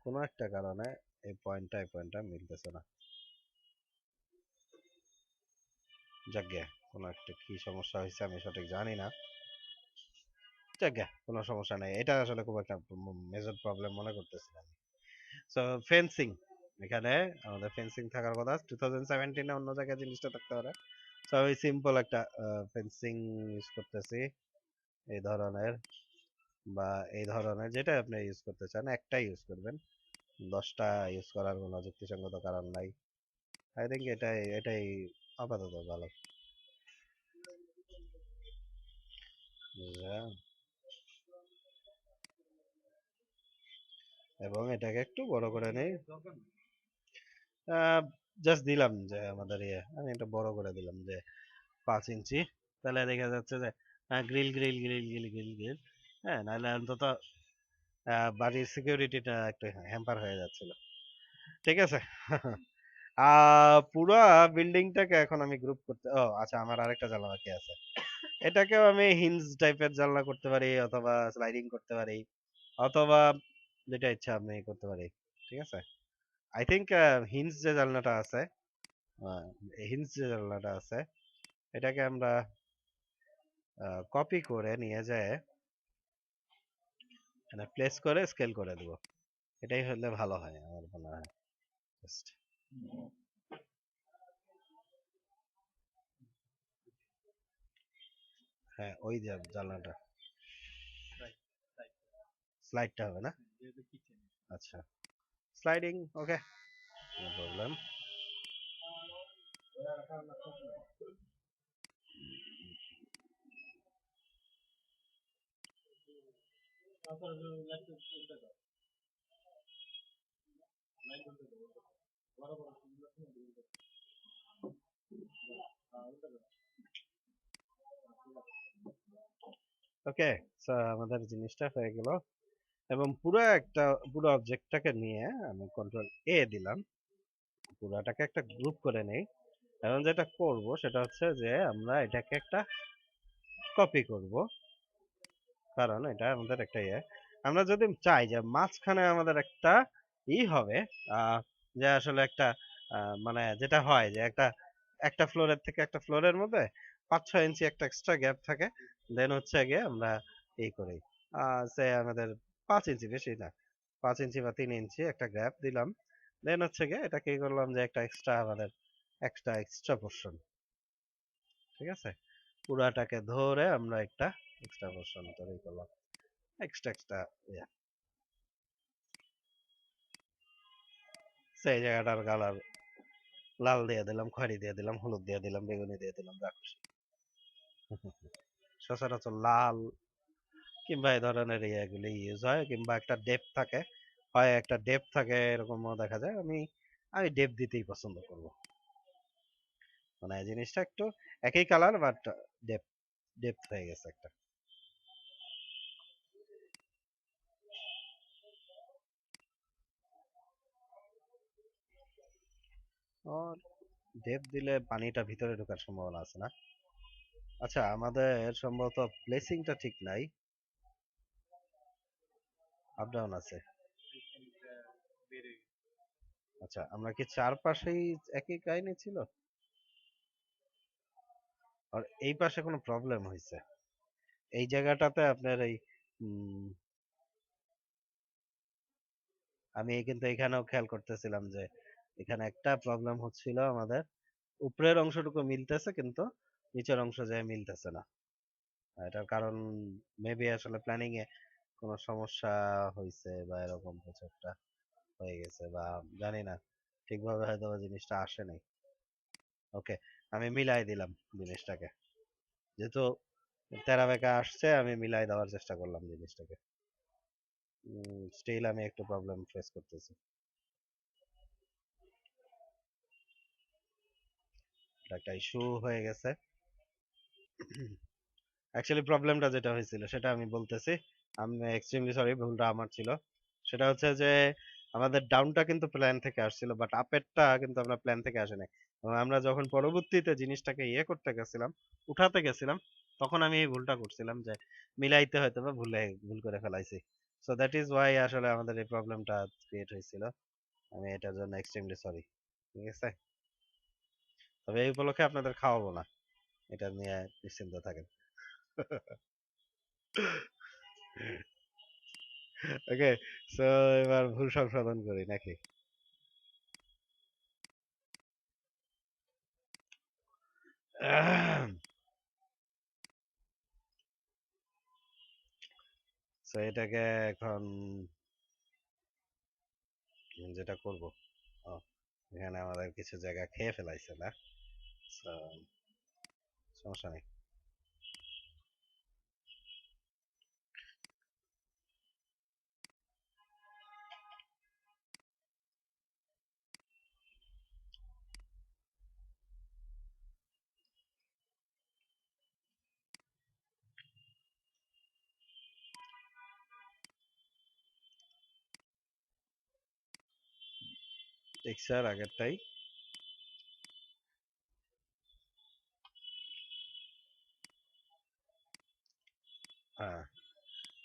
কোনো একটা কারণে এই পয়েন্টটা মিলতেছে না। যাকগে, কোনো একটা কি সমস্যা হয়েছে আমি সঠিক জানি না। যাকগে, কোনো সমস্যা নাই, এটা আসলে খুব একটা মেজর প্রবলেম মনে করতেছি না। সো ফেন্সিং, এখানে আমাদের ফেন্সিং থাকার কথা, 2017 অন্য জায়গায় জিনিসটা থাকতে পারে। সো আমি সিম্পল একটা ফেন্সিং ইউজ করতেছি, এই ধরনের বা এই ধরনের, যেটা আপনি ইউজ করতে চান একটাই ইউজ করবেন, 10টা ইউজ করার কোনো যুক্তিসঙ্গত কারণ নাই। আই থিঙ্ক এটাই এটাই আপাতত ভালো। বুঝলেন? এবং এটাকে একটু বড় করে নেই, জাস্ট দিলাম যে আমাদের ইয়ে, আমি এটা বড় করে দিলাম যে 5 ইঞ্চি, তাহলে দেখা যাচ্ছে যে grill grill grill grill grill grill, হ্যাঁ, নাহলে অন্তত বাড়ির সিকিউরিটিটা একটু হ্যাম্পার হয়ে যাচ্ছিল। ঠিক আছে। পুরো বিল্ডিংটাকে এখন আমি গ্রুপ করতে, ও আচ্ছা, আমার আরেকটা জানলা বাকি আছে, এটাকেও আমি হিঞ্জ টাইপের জানলা করতে পারি, অথবা স্লাইডিং করতে পারি, অথবা যেটা ইচ্ছা আমি করতে পারি। ঠিক আছে, আই থিংক হিঞ্জ যে জানলাটা আছে, হিঞ্জ যে জানলাটা আছে, এটাকে আমরা কপি করে নিয়ে যায় মানে প্লেস করে স্কেল করে দেবো, এটাই হলে ভালো হয় আমার মনে হয়। জাস্ট হ্যাঁ, ওই যে জানলাটা স্লাইডটা হবে না, আচ্ছা, স্লাইডিং, ওকে, নো প্রবলেম। ওকে, সো আমাদের জিনিসটা হয়ে গেল, এবং পুরো অবজেক্টটাকে নিয়ে আমি কন্ট্রোল এ দিলাম, পুরাটাকে একটা গ্রুপ করে নেই। এখন যেটা করব সেটা হচ্ছে যে আমরা এটাকে একটা কপি করব, কারণ এটা আমাদের একটা আমরা যদি চাই যে মাঝখানে আমাদের একটা হবে, আহ, যে আসলে একটা মানে যেটা হয় যে একটা একটা ফ্লোরের থেকে একটা ফ্লোরের মধ্যে 5-6 ইঞ্চি একটা এক্সট্রা গ্যাপ থাকে, দেন হচ্ছে গিয়ে আমরা করি, সে আমাদের 5 ইঞ্চি, বেশি না, 5 ইঞ্চি বা 3 ইঞ্চি একটা গ্যাপ দিলাম, দেন হচ্ছে গিয়ে এটা কি করলাম যে একটা এক্সট্রা পোর্শন, ঠিক আছে, পুরাটাকে ধরে আমরা একটা এক্সট্রা পোর্শন তৈরি করলাম, এক্সট্রা সেই জায়গাটার কালার লাল দিয়ে দিলাম, খয়েরি দিয়ে দিলাম, হলুদ দিয়ে দিলাম, বেগুনি দিয়ে দিলাম, যা খুশি। সচরাচর লাল কিংবা এই ধরনের ইয়েগুলি ইউজ হয়, কিংবা একটা ডেপ থাকে, হয় একটা ডেপ থাকে এরকমও দেখা যায়। আমি আমি ডেপ দিতেই পছন্দ করব, মানে এই জিনিসটা একটু একই কালার বাট ডেপ ডেপথ হয়ে গেছে একটা। আর ডেপ দিলে পানিটা ভিতরে ঢোকার সম্ভাবনা আছে না? আচ্ছা, আমাদের সম্ভবত প্লেসিংটা ঠিক নাই, আপ ডাউন আছে। আচ্ছা, আমরা কি চারপাশেই একই কাহিনী ছিল, আর এই পাশে কোনো প্রবলেম হয়েছে? এই জায়গাটাতে আপনার উম, আমি কিন্তু এখানেও খেয়াল করতেছিলাম যে এখানে একটা প্রবলেম হচ্ছিল আমাদের, উপরের অংশটুকু মিলতেছে কিন্তু নিচের অংশ যায় মিলতেছে না। এটার কারণ মেবি আসলে প্ল্যানিং এ কোনো সমস্যা হয়েছে, বা এরকম কিছু একটা হয়ে গেছে, বা জানি না, ঠিকভাবে হয়তো জিনিসটা আসে নাই। ওকে, আমি মিলাই দিলাম জিনিসটাকে, যেহেতু তেরা বেঁকা আসছে আমি মিলাই দেওয়ার চেষ্টা করলাম জিনিসটাকে। স্টিল আমি একটু প্রবলেম ফেস করতেছি, এটা একটা ইস্যু হয়ে গেছে। অ্যাকচুয়ালি প্রবলেমটা যেটা হয়েছিল সেটা আমি বলতেছি, আমি এক্সট্রিমলি সরি, ভুলটা আমার ছিল। সেটা হচ্ছে যে আমাদের ডাউনটা কিন্তু প্ল্যান থেকে আসছিল, বাট আপেরটা কিন্তু আমরা প্ল্যান থেকে আসে নাই, এবং আমরা যখন পরবর্তীতে জিনিসটাকে করতে গেছিলাম, উঠাতে গেছিলাম, তখন আমি এই ভুলটা করছিলাম যে মিলাইতে হয়তো বা ভুল করে ফেলাইছি। সো দ্যাট ইজ ওয়াই আসলে আমাদের এই প্রবলেমটা ক্রিয়েট হয়েছিল। আমি এটার জন্য এক্সট্রিমলি সরি, ঠিক আছে? তবে এই উপলক্ষে আপনাদের খাওয়াবো না, এটা নিয়ে নিশ্চিন্ত থাকেন। ওকে, সো এবার ভুল সংশোধন করি নাকি? সো এটাকে এখন যেটা করব, ও, এখানে আমাদের কিছু জায়গা খেয়ে ফেলাইছে না, সো সমস্যা নেই। টেক্সচার আগেরটাই। হ্যাঁ,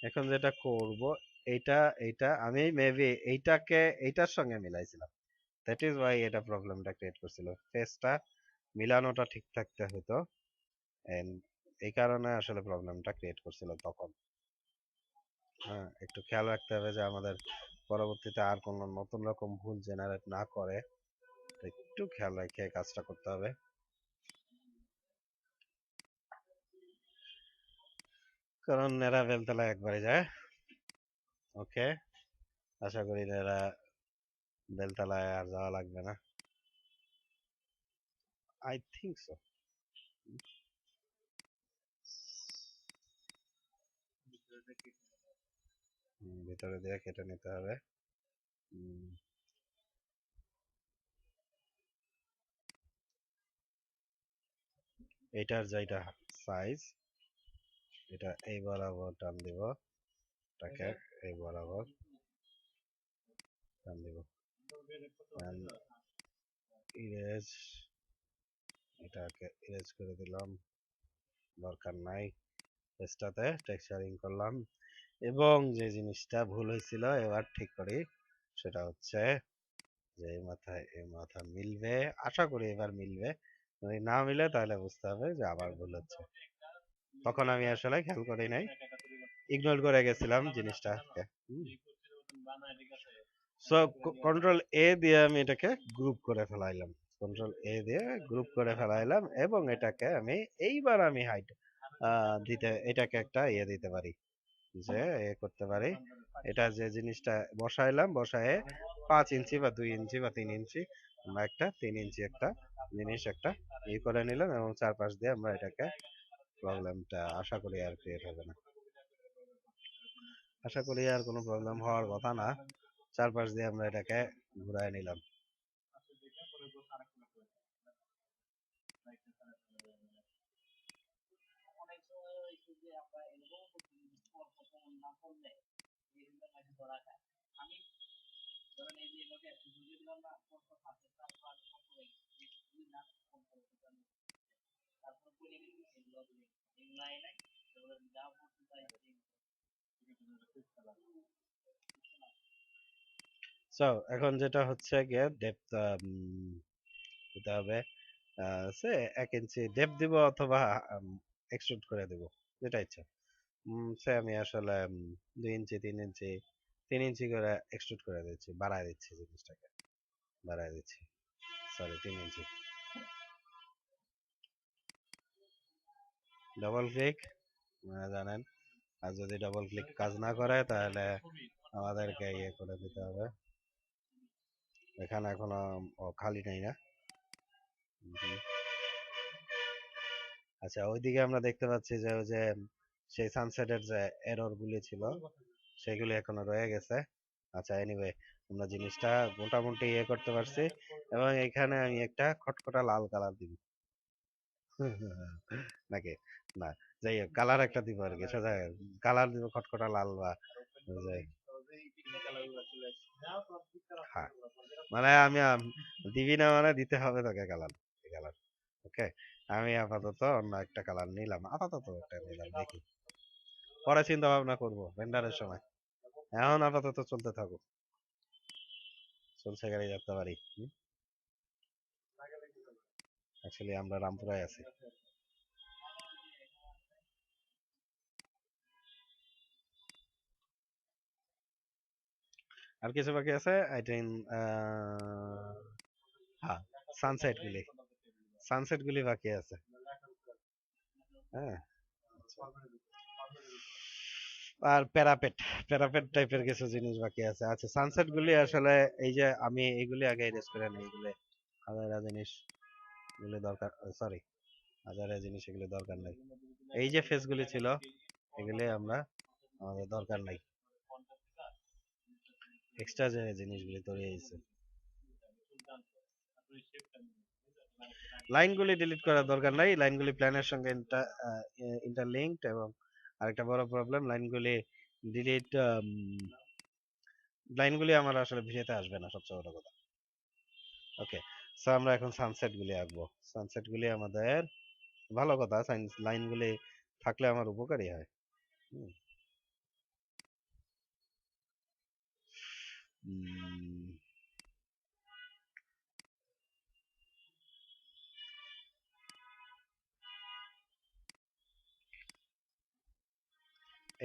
এখন যেটা করব, এইটা এইটা আমি মেবি এইটাকে এইটার সঙ্গে মিলাইছিলাম, দ্যাট ইজ ওয়াই এটা প্রবলেমটা ক্রিয়েট করছিল, ফেসটা মিলানোটা ঠিক থাকতে হতো, এন্ড এই কারণে আসলে প্রবলেমটা ক্রিয়েট করছিল তখন। হ্যাঁ, একটু খেয়াল রাখতে হবে যে আমাদের পরবর্তীতে আর কোনো নতুন রকম ভুল জেনারেট না করে, তো একটু খেয়াল রেখে কাজটা করতে হবে, কারণ এরা বেলতলা একবারে যায়। ওকে, আশা করি এরা বেলতলায় আর যাওয়া লাগবে না। I think so. ভিতরে দিয়ে কেটে নিতে হবে। উম, এটার যেটা সাইজ, এটা এই বরাবর টান দিব, এটাকে এই বরাবর টান দিব, ইরেজ, এটাকে ইরেজ করে দিলাম, দরকার নাই। পেজটাতে টেক্সচারিং করলাম, এবং যে জিনিসটা ভুল হয়েছিল এবার ঠিক করি, সেটা হচ্ছে যে এই মাথা মিলবে, আশা করি এবার মিলবে, যদি না মিলে তাহলে বুঝতে হবে যে আবার ভুল হচ্ছে। তখন আমি আসলে খেয়াল করি নাই, ইগনোর করে গেছিলাম জিনিসটাকে। সো কন্ট্রোল এ দিয়ে আমি এটাকে গ্রুপ করে ফেলাইলাম, কন্ট্রোল এ দিয়ে গ্রুপ করে ফেলাইলাম, এবং এটাকে আমি এইবার আমি হাইট দিতে, এটাকে একটা ইয়ে দিতে পারি, যে এ করতে পারি, এটা যে জিনিসটা বসাইলাম, বসায়ে 5 ইঞ্চি বা 2 ইঞ্চি বা 3 ইঞ্চি, আমরা একটা 3 ইঞ্চি একটা জিনিস একটা ই করে নিলাম, এবং চারপাশ দিয়ে আমরা এটাকে, প্রবলেমটা আশা করি আর ক্রিয়েট হবে না, আশা করি আর কোনো প্রবলেম হওয়ার কথা না। চারপাশ দিয়ে আমরা এটাকে ঘুরায় নিলাম। সো এখন যেটা হচ্ছে গিয়ে ডেপথ দিতে হবে, সে 1 ইঞ্চি ডেপথ দিব, অথবা এক্সট্রুড করে দিব, যেটা ইচ্ছা। সে আমি আসলে 2 ইঞ্চি 3 ইঞ্চি 3 ইঞ্চি করে এক্সট্রুড করে দিচ্ছি, বাড়ায় দিচ্ছি জিনিসটাকে, বাড়ায় দিচ্ছি, সরি 3 ইঞ্চি। ডবল ক্লিক, জানেন, আর যদি ডবল ক্লিক কাজ না করে তাহলে আমাদেরকে ইয়ে করে দিতে হবে, এখানে এখনো খালি নেই না। হুম। আচ্ছা, ওইদিকে আমরা দেখতে পাচ্ছি যে ওই যে সেই সানসেটের যে এরর গুলি ছিল সেগুলি এখনো রয়ে গেছে। আচ্ছা, এনিওয়ে, আমরা জিনিসটা মোটামুটি ইয়ে করতে পারছি, এবং এখানে আমি একটা খটখটা লাল কালার দিব নাকি, না, যাই হোক কালার একটা দিব আর কি, সোজা কালার দিব খটখটা লাল, বা হ্যাঁ, মানে আমি দিবি না মানে দিতে হবে তোকে কালার, কালার। ওকে, আমি আপাতত অন্য একটা কালার নিলাম, আপাতত একটা নিলাম, দেখি পরে চিন্তা ভাবনা করবো ভেন্ডারের সময়, এখন আপাতত চলতে থাকুক, চলছে গাড়ি যাত্রা বাড়ি। অ্যাকচুয়ালি আমরা রামপুরায় আছি। আর কিছু বাকি আছে, আই থিঙ্ক, হ্যাঁ, সানসেট গুলি, সানসেট গুলি বাকি আছে। হ্যাঁ, আর প্যারাপেট, প্যারাপেট টাইপের কিছু জিনিস বাকি আছে। আচ্ছা, সানসেট গুলি আসলে এই যে আমি এইগুলি আগে ইরেজ করে নিই, এগুলি হাজারা জিনিস, এগুলি দরকার, সরি, হাজারা জিনিস এগুলি দরকার নাই। এই যে ফেস গুলি ছিল এগুলি আমরা, আমাদের দরকার নাই, এক্সট্রা যে জিনিসগুলি তৈরি হয়েছে। লাইনগুলি ডিলিট করার দরকার নাই, লাইনগুলি প্ল্যানের সঙ্গে ইন্টারলিঙ্কড, এবং আরেকটা বড় প্রবলেম, লাইনগুলি ডিলিট, লাইনগুলি আমার আসলে ভিডিওতে আসবে না, সবচেয়ে বড় কথা। ওকে, সো আমরা এখন সানসেট গুলি আঁকবো, সানসেট গুলি আমাদের ভালো কথা, সাইন্স লাইনগুলি থাকলে আমার উপকারী হয়। হুম, উম,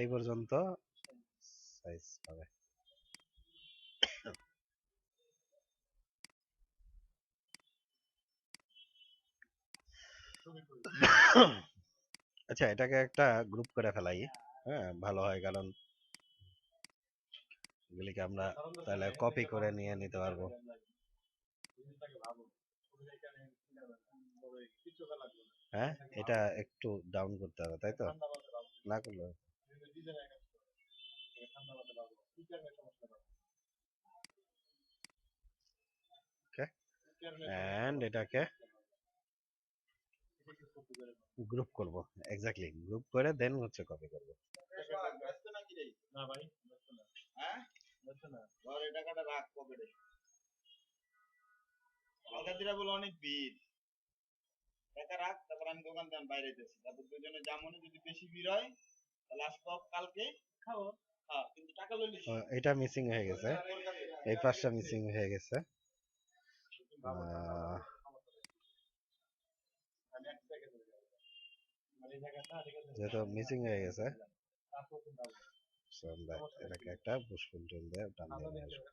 এই পর্যন্ত সাইজ হবে। আচ্ছা, এটাকে একটা গ্রুপ করে ফেলাই, হ্যাঁ ভালো হয়, কারণ এগুলিকে আমরা তাহলে কপি করে নিয়ে নিতে পারবো। হ্যাঁ, এটা একটু ডাউন করতে হবে, তাই তো, না করলে, ওকে, এন্ড এটাকে গ্রুপ করব, এক্স্যাক্টলি গ্রুপ করে দেন হচ্ছে কপি করব। এটা মিসিং হয়ে গেছে, এই পাশটা মিসিং হয়ে গেছে। যেহেতু মিসিং হয়ে গেছে, আমরা এটাকে একটা পুষ্পুল টুল দিয়ে টান দিয়ে নিয়ে আসবো।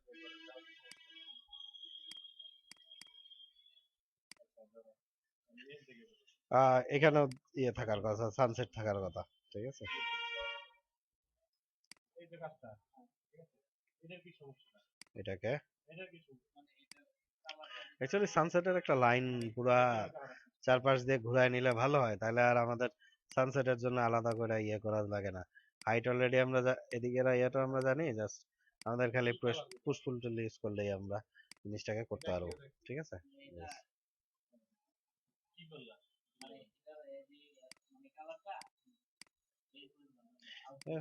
এখানেও ইয়ে থাকার কথা, সানসেট থাকার কথা, ঠিক আছে। এটাকে অ্যাকচুয়ালি সানসেটের একটা লাইন পুরা চারপাশ দিয়ে ঘুরায় নিলে ভালো হয়, তাহলে আর আমাদের সানসেটের জন্য আলাদা করে ইয়ে করা লাগে না। হাইট অলরেডি আমরা এদিকের ইয়েটা আমরা জানি, জাস্ট আমাদের খালি পুশফুল টুল ইউজ করলেই আমরা জিনিসটাকে করতে পারবো, ঠিক আছে।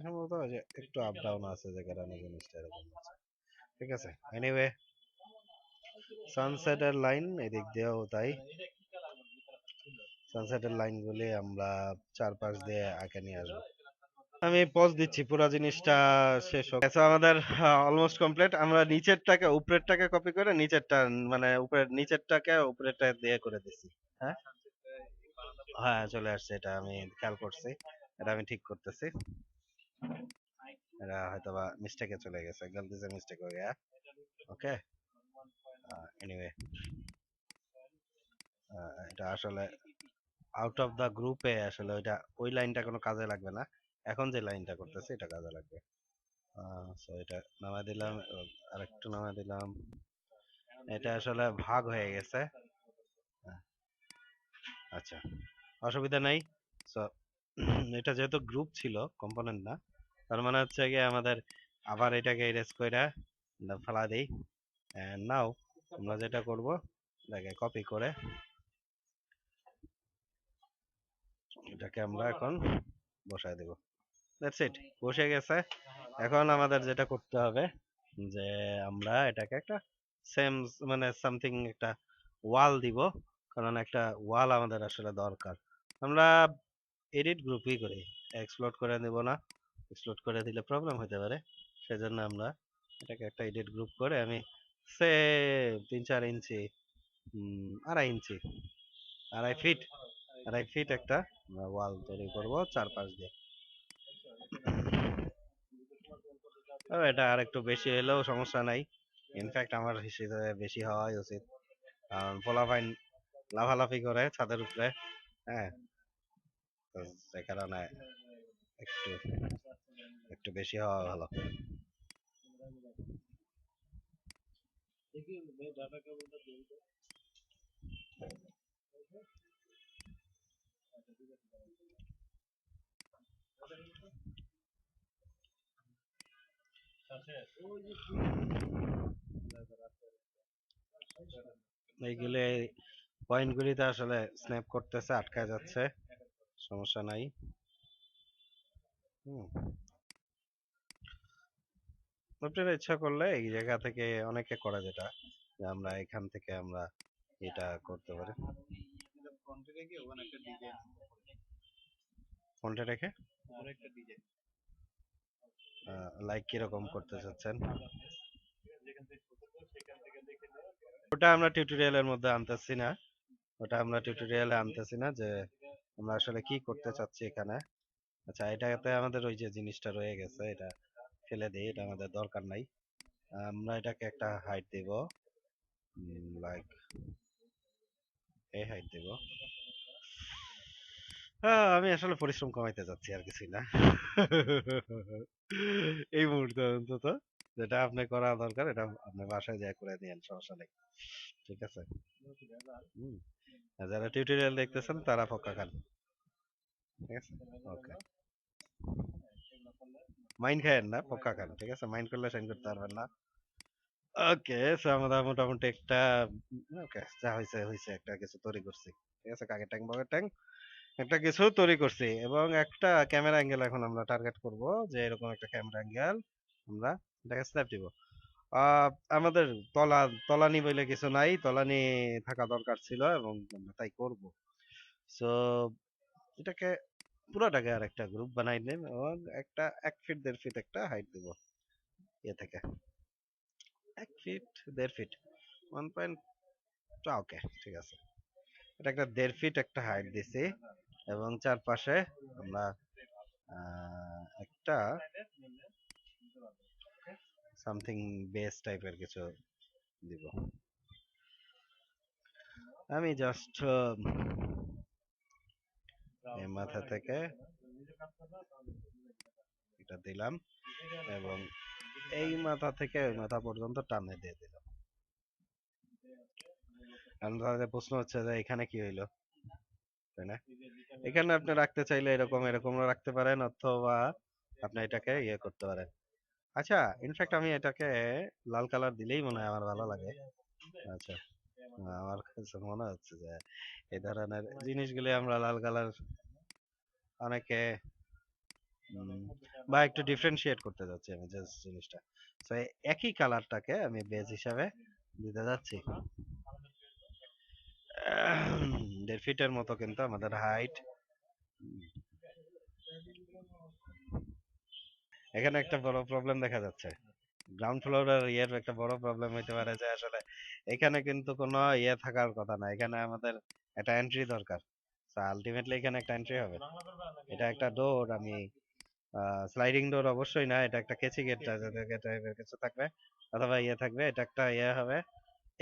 সম্ভবত যে একটু আপ ডাউন আছে যে কারণে জিনিসটা এরকম আছে, ঠিক আছে। এনিওয়ে, সানসেটের লাইন এদিক দিয়েও তাই, সানসেটের লাইনগুলি আমরা চারপাশ দিয়ে আঁকে নিয়ে আসবো। আমি পজ দিচ্ছি পুরো জিনিসটা শেষ হোক। So, আমাদের অলমোস্ট কমপ্লিট। আমরা নিচেরটাকে উপরেরটাকে কপি করে নিচেরটা মানে উপরের নিচেরটাকে উপরেরটা দিয়ে করে দিছি। হ্যাঁ হ্যাঁ চলে আসছে, এটা আমি খেয়াল করছি, এটা আমি ঠিক করতেছি। এটা হয়তো বা মিস্টেকে চলে গেছে, গলতি সে মিস্টেক হয়ে গেছে। ওকে, এনিওয়ে এটা আসলে আউট অফ দা গ্রুপে আসলে ওইটা ওই লাইনটা কোনো কাজে লাগবে না, এখন যে লাইনটা করতেছে এটা কাজে লাগবে। সো এটা নামাই দিলাম, আরেকটু নামাই দিলাম। এটা আসলে ভাগ হয়ে গেছে। আচ্ছা, অসুবিধা নাই। সো এটা যেহেতু গ্রুপ ছিল, কম্পোনেন্ট না, তার মানে হচ্ছে গিয়ে আমাদের আবার এটাকে ইরেজ কইরা ফেলা দেই। এন্ড নাও আমরা যেটা করব, এটাকে কপি করে এটাকে আমরা এখন বসায় দেব। দ্যাটস ইট, বসে গেছে। এখন আমাদের যেটা করতে হবে যে আমরা এটাকে একটা সেম মানে সামথিং একটা ওয়াল দিব, কারণ একটা ওয়াল আমাদের আসলে দরকার। আমরা এডিট গ্রুপই করি, এক্সপ্লোড করে দেব না, এক্সপ্লোড করে দিলে প্রবলেম হতে পারে। সেজন্য আমরা এটাকে একটা এডিট গ্রুপ করে আমি সে 3-4 ইঞ্চি, 2.5 ইঞ্চি, 2.5 ফিট, 2.5 ফিট একটা ওয়াল তৈরি করব চারপাশ দিয়ে। এটা আর একটু বেশি হলেও সমস্যা নাই, ইনফ্যাক্ট আমার হিসেবে বেশি হওয়াই উচিত, কারণ পোলাপাইন লাফালাফি করে ছাদের উপরে। হ্যাঁ, তো সে কারণে একটু একটু বেশি হওয়া ভালো। এইগুলি পয়েন্টগুলিতে আসলে স্ন্যাপ করতেছে, আটকায় যাচ্ছে, সমস্যা নাই। আপনারা ইচ্ছা করলে এই জায়গা থেকে অনেকে করে, যেটা যে আমরা এখান থেকে আমরা এটা করতে পারি। ফ্রন্টে রেখে লাইক কিরকম করতে চাচ্ছেন? ওটা আমরা টিউটোরিয়ালের মধ্যে আনতেছি না, ওটা আমরা টিউটোরিয়ালে আনতেছি না যে আমরা আসলে কি করতে চাচ্ছি এখানে। আচ্ছা, এটাতে আমাদের ওই যে জিনিসটা রয়ে গেছে, এটা ফেলে দিই, এটা আমাদের দরকার নাই। আমরা এটাকে একটা হাইট দেব, লাইক এই হাইট দেব। আমি আসলে পরিশ্রম কমাইতে যাচ্ছি, আর কিছুই না। এই মুহূর্তে অন্তত যেটা আপনি করা দরকার এটা আপনি বাসায় যায় করে নিয়েন, সমস্যা নেই, ঠিক আছে। আর যারা টিউটোরিয়াল দেখতেছেন তারা পক্কা খান, ঠিক আছে। ওকে, মাইন্ড খায়েন না, পক্কা খান, ঠিক আছে। মাইন্ড করলে সাইন করতে পারবেন না। ওকে, সো আমরা মোটামুটি একটা, ওকে যা হয়েছে হয়েছে, একটা কিছু তৈরি করছি। ঠিক আছে, কাকের ট্যাং বকের ট্যাং একটা কিছু তৈরি করছি, এবং একটা ক্যামেরা অ্যাঙ্গেল এখন আমরা টার্গেট করব, যে এরকম একটা ক্যামেরা অ্যাঙ্গেল আমরা এটাকে স্ন্যাপ দিব। আহ, আমাদের তলা তলানি বলে কিছু নাই, তলানি থাকা দরকার ছিল এবং আমরা তাই করব। সো এটাকে পুরোটাকে আর একটা গ্রুপ বানাই নেন, এবং একটা 1 ফিট 1.5 ফিট একটা হাইট দিব এ থেকে, 1 ফিট 1.5 ফিট 1 পয়েন্ট, ওকে ঠিক আছে। এটা একটা 1.5 ফিট একটা হাইট দিছি, এবং চারপাশে আমরা একটা সামথিং বেস টাইপের কিছু দিব। আমি জাস্ট এই মাথা থেকে এটা দিলাম, এবং এই মাথা থেকে ওই মাথা পর্যন্ত টানে দিয়ে দিলাম। এখন তাহলে প্রশ্ন হচ্ছে যে এখানে কি হইলো, তাই না? এখানে আপনি রাখতে চাইলে এরকম এরকমও রাখতে পারেন, অথবা আপনি এটাকে ইয়ে করতে পারেন। আচ্ছা, ইনফ্যাক্ট আমি এটাকে লাল কালার দিলেই মনে হয় আমার ভালো লাগে। আচ্ছা, আমার কাছে মনে হচ্ছে যে এই ধরনের জিনিসগুলি আমরা লাল কালার অনেকে বা একটু ডিফারেন্সিয়েট করতে যাচ্ছি আমি জাস্ট জিনিসটা। তো একই কালারটাকে আমি বেজ হিসাবে দিতে যাচ্ছি। 1.5 ফিটের মতো কিন্তু আমাদের হাইট। এখানে একটা বড় প্রবলেম দেখা যাচ্ছে, গ্রাউন্ড ফ্লোর আর ইয়ের একটা বড় প্রবলেম হইতে পারে যে আসলে এখানে কিন্তু কোনো ইয়ে থাকার কথা না, এখানে আমাদের একটা এন্ট্রি দরকার। আলটিমেটলি এখানে একটা এন্ট্রি হবে, এটা একটা ডোর। আমি স্লাইডিং ডোর অবশ্যই না, এটা একটা কেচি গেট টাইপের কিছু থাকবে, অথবা ইয়ে থাকবে, এটা একটা ইয়ে হবে।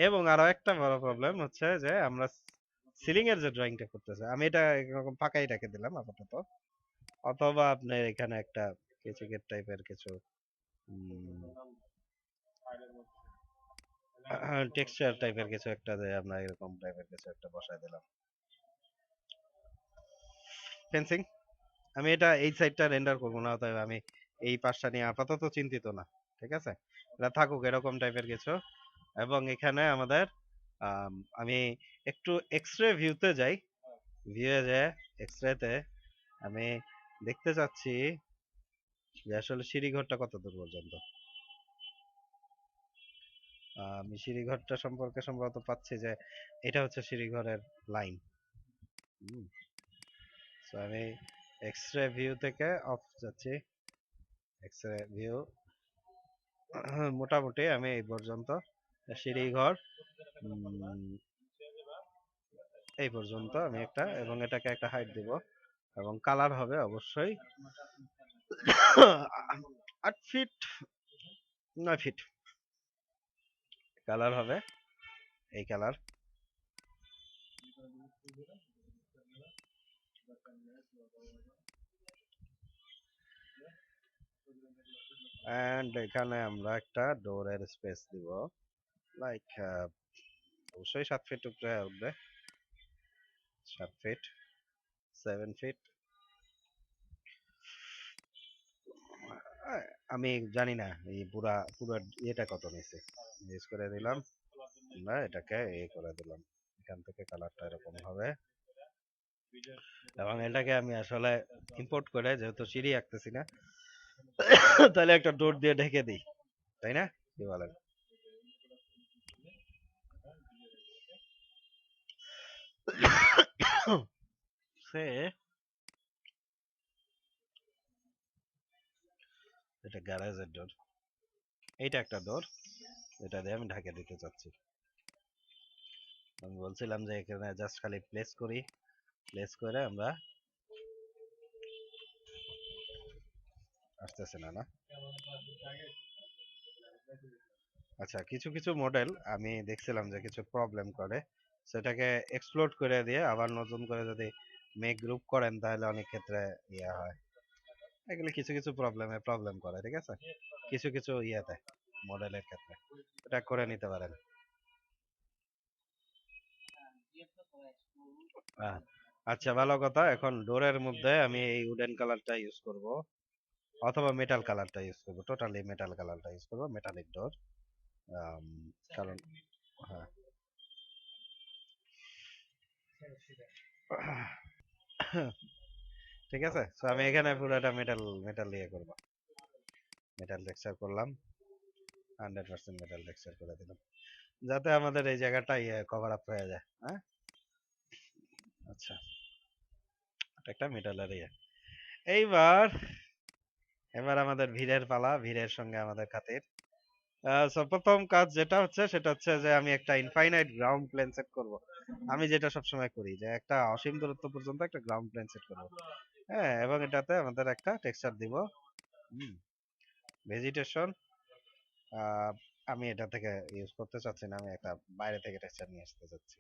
এবং আরো একটা বড় প্রবলেম হচ্ছে যে আমরা সিলিং এর যে ড্রয়িংটা করতেছে, আমি এটা এরকম ফাঁকাই রেখে দিলাম আপাতত, অথবা আপনি এখানে একটা কেচি গেট টাইপের কিছু টেক্সচার টাইপের কিছু একটা, যে আমরা এরকম টাইপের কিছু একটা বসায় দিলাম। ফেন্সিং, আমি এটা এই সাইডটা রেন্ডার করবো না, অতএব আমি এই পাশটা নিয়ে আপাতত চিন্তিত না। ঠিক আছে, এটা থাকুক এরকম টাইপের কিছু। এবং এখানে আমাদের আমি একটু এক্সরে ভিউতে যাই, ভিউয়ে যে এক্সরেতে আমি দেখতে চাচ্ছি যে আসলে সিঁড়িঘরটা কত দূর পর্যন্ত। আমি সিঁড়িঘরটা সম্পর্কে সম্ভবত পাচ্ছি যে এটা হচ্ছে সিঁড়িঘরের লাইন। সো আমি এক্সরে ভিউ থেকে অফ যাচ্ছি, এক্সরে ভিউ মোটামুটি আমি এই পর্যন্ত সিঁড়িঘর এই পর্যন্ত আমি একটা, এবং এটাকে একটা হাইট দিব, এবং কালার হবে অবশ্যই 8 ফিট 9 ফিট কালার হবে, এই কালার। এন্ড এখানে আমরা একটা ডোরের স্পেস দিব, লাইক অবশ্যই 7 ফিট উপরে উঠবে, 7 ফিট 7 ফিট। আমি জানি না এই পুরা পুরো ইয়েটা কত নিছে, ইউজ করে দিলাম আমরা, এটাকে এ করে দিলাম, এখান থেকে কালারটা এরকম হবে। এবং এটাকে আমি আসলে ইম্পোর্ট করে, যেহেতু সিঁড়ি আঁকতেছি না, তাহলে একটা ডোর দিয়ে ঢেকে দিই, তাই না? কি বলেন? সে এটা গ্যারেজের ডোর, এইটা একটা ডোর, এটা দিয়ে আমি ঢাকে দিতে চাচ্ছি। আমি বলছিলাম যে এখানে জাস্ট খালি প্লেস করি, প্লেস করে আমরা, আসতেছে না না? আচ্ছা, কিছু কিছু মডেল আমি দেখছিলাম যে কিছু প্রবলেম করে, সেটাকে এক্সপ্লোর করে দিয়ে আবার নতুন করে যদি মেক গ্রুপ করেন তাহলে অনেক ক্ষেত্রে ইয়া হয়। এগুলো কিছু কিছু প্রবলেমে প্রবলেম করে, ঠিক আছে, কিছু কিছু ইয়েতে মডেলের ক্ষেত্রে এটা করে নিতে পারেন। আহ, আচ্ছা, ভালো কথা। এখন ডোরের মধ্যে আমি এই উডেন কালারটা ইউজ করব, অথবা মেটাল কালারটা ইউজ করব, টোটালি মেটাল কালারটা ইউজ করব, মেটালিক ডোর। কারণ হ্যাঁ, ঠিক আছে, তো আমি এখানে পুরোটা মেটাল মেটাল দিয়ে করব, মেটাল টেক্সচার করলাম, 100% মেটাল টেক্সচার করে দিলাম যাতে আমাদের এই জায়গাটা কভার আপ হয়ে যায়। হ্যাঁ, আচ্ছা, একটা মেটালের এইবার এবার আমাদের ভিড়ের পালা, ভিড়ের সঙ্গে আমাদের খাতির। প্রথম কাজ যেটা হচ্ছে সেটা হচ্ছে যে আমি একটা ইনফাইনাইট গ্রাউন্ড প্লেন সেট করব। আমি যেটা সবসময় করি যে একটা অসীম দূরত্ব পর্যন্ত একটা গ্রাউন্ড প্লেন সেট করব। হ্যাঁ, এবং এটাতে আমাদের একটা টেক্সচার দিব, ভেজিটেশন। আমি এটা থেকে ইউজ করতে চাচ্ছি না, আমি একটা বাইরে থেকে টেক্সচার নিয়ে আসতে চাচ্ছি।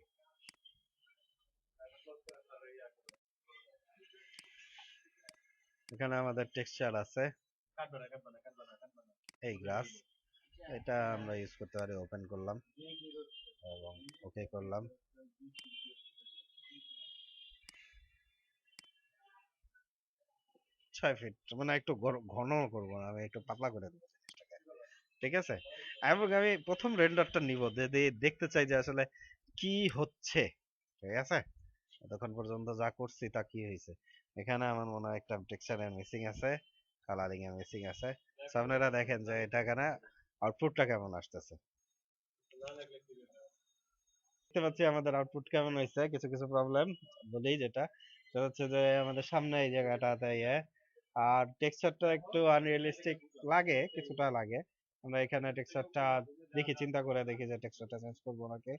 এখানে আমাদের টেক্সচার আছে এই গ্লাস, এটা আমরা ইউজ করতে পারি। ওপেন করলাম এবং ওকে করলাম। 6 ফিট মানে একটু ঘন করবো না, আমি একটু পাতলা করে দেবো জিনিসটাকে। ঠিক আছে, এবং আমি প্রথম রেন্ডারটা নিব, দেখতে চাই যে আসলে কি হচ্ছে। ঠিক আছে, তখন পর্যন্ত যা করছি তা কি হয়েছে। এখানে আমার মনে হয় একটা টেক্সচারে মিসিং আছে, কালারিং এ মিসিং আছে। So আপনারা দেখেন যে এটা এখানে আউটপুটটা কেমন আসতেছে। দেখতে পাচ্ছি আমাদের আউটপুট কেমন হয়েছে। কিছু কিছু প্রবলেম বলি, যেটা সেটা হচ্ছে যে আমাদের সামনে এই জায়গাটাতে আর টেক্সচারটা একটু আনরিয়ালিস্টিক লাগে, কিছুটা লাগে। আমরা এখানে টেক্সচারটা দেখি, চিন্তা করে দেখি যে টেক্সচারটা চেঞ্জ করবো নাকি।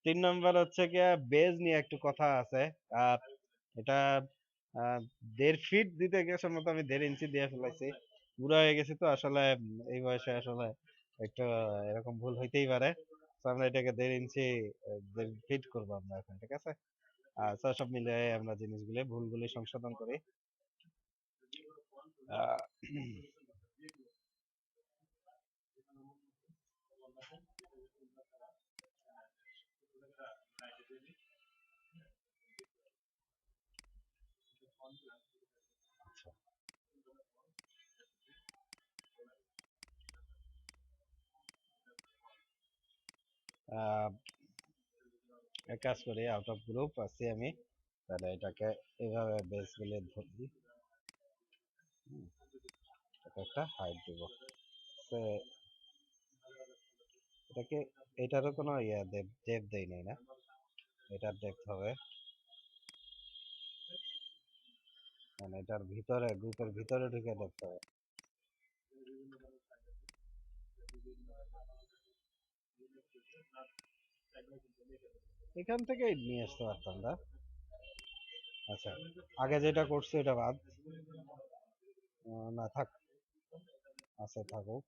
3 নম্বর হচ্ছে গিয়ে বেজ নিয়ে একটু কথা আছে। আহ, এটা 1.5 ফিট দিতে গিয়ে সম্ভবত আমি 1.5 ইঞ্চি দিয়ে ফেলাইছি। বুড়া হয়ে গেছি তো আসলে, এই বয়সে আসলে একটু এরকম ভুল হইতেই পারে। তো আমরা এটাকে 1.5 ইঞ্চি 1.5 ফিট করবো আমরা এখন। ঠিক আছে, তো সব মিলে আমরা জিনিসগুলি ভুলগুলি সংশোধন করি। আহ, আহ, এক কাজ করি, আউট অফ গ্রুপ আছি আমি, তাহলে এটাকে এভাবে বেস গুলি ধরি, এটাকে একটা হাইট দিব। তো এটাকে, এটারও কোনো ডেপ দেই নাই না, এটার ডেপথ হবে মানে এটার ভিতরে, গ্রুপের ভিতরে ঢুকে ডেপথ হবে। এখান থেকে নিয়ে আসতে পারতাম না। আচ্ছা, আগে যেটা করছি এটা বাদ, না থাক, আছে থাকুক।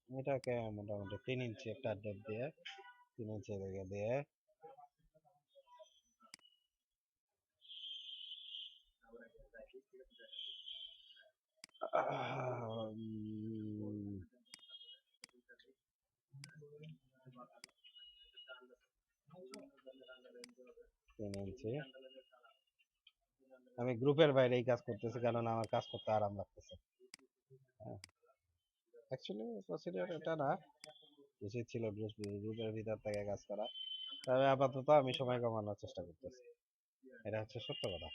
এটাকে মোটামুটি 3 ইঞ্চি একটা ডেপ দিয়ে, 3 ইঞ্চি থেকে দিয়ে উম, 3 ইঞ্চি। আমি গ্রুপের বাইরে এই কাজ করতেছি কারণ আমার কাজ করতে আরাম লাগতেছে। অ্যাকচুয়ালি প্রসিডিওর এটা না, উচিত ছিল গ্রুপের ভিতর থেকে কাজ করা, তবে আপাতত আমি সময় কমানোর চেষ্টা করতেছি, এটা হচ্ছে সত্য কথা।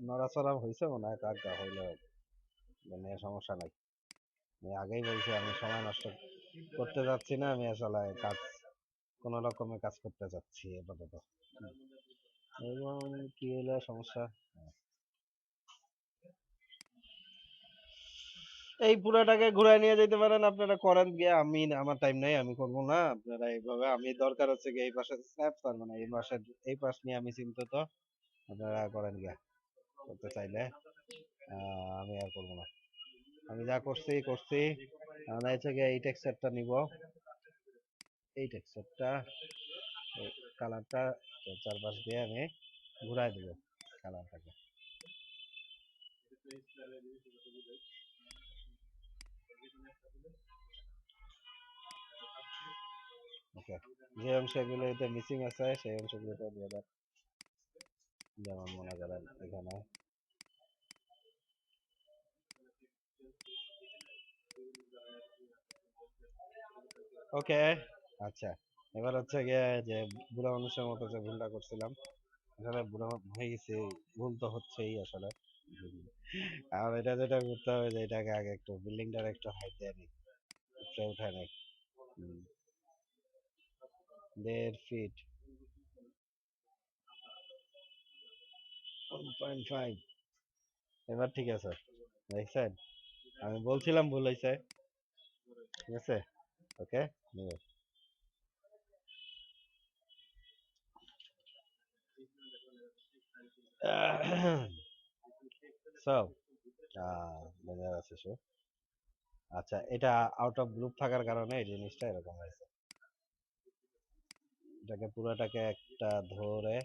নড়াচড়া হয়েছে মনে হয়, কাজটা হইলে মানে সমস্যা নাই। আমি আগেই বলছি আমি সময় নষ্ট করতে যাচ্ছি না, আমি আসলে কাজ, কোনো রকমের কাজ করতে যাচ্ছি আপাতত। এবং কি হলো সমস্যা, এই পুরাটাকে ঘুরায় নিয়ে যেতে পারেন আপনারা, করেন গিয়ে, আমি আমার টাইম নাই, আমি করবো না। আপনারা এইভাবে, আমি দরকার হচ্ছে গিয়ে এই পাশে স্ন্যাপ, তার মানে এই পাশে, এই পাশ নিয়ে আমি চিন্তিত। আপনারা করেন গিয়া, করতে চাইলে। আমি আর করবো না, আমি যা করছি করছি। আমরা হচ্ছে গিয়ে এই টেক্সচারটা নিব, এই টেক্সচারটা, এই কালারটা চারপাশ দিয়ে আমি ঘুরাই দিব কালারটাকে। ওকে, যে অংশগুলোতে মিসিং আছে সেই অংশগুলোতে দিয়ে দেন। যেমন মনে করেন এখানে। ওকে, আচ্ছা, এবার হচ্ছে গিয়ে যে বুড়া মানুষের মতো যে ভুলটা করছিলাম, আসলে বুড়া হয়ে গেছি, ভুল তো হচ্ছেই আসলে। আর এটা যেটা করতে হবে যে এটাকে আগে একটু বিল্ডিংটার একটু হাইট দেয় নি, উপরে উঠায় নাই। 1.5 ফিট, 1.5। এবার ঠিক আছে, দেখছেন? আমি বলছিলাম ভুল হয়েছে। ঠিক আছে, ওকে। সো বোঝা যাচ্ছে সো। আচ্ছা, এটা আউট অফ গ্রুপ থাকার কারণে এই জিনিসটা এরকম হয়েছে। এটাকে পুরোটাকে একটা ধরে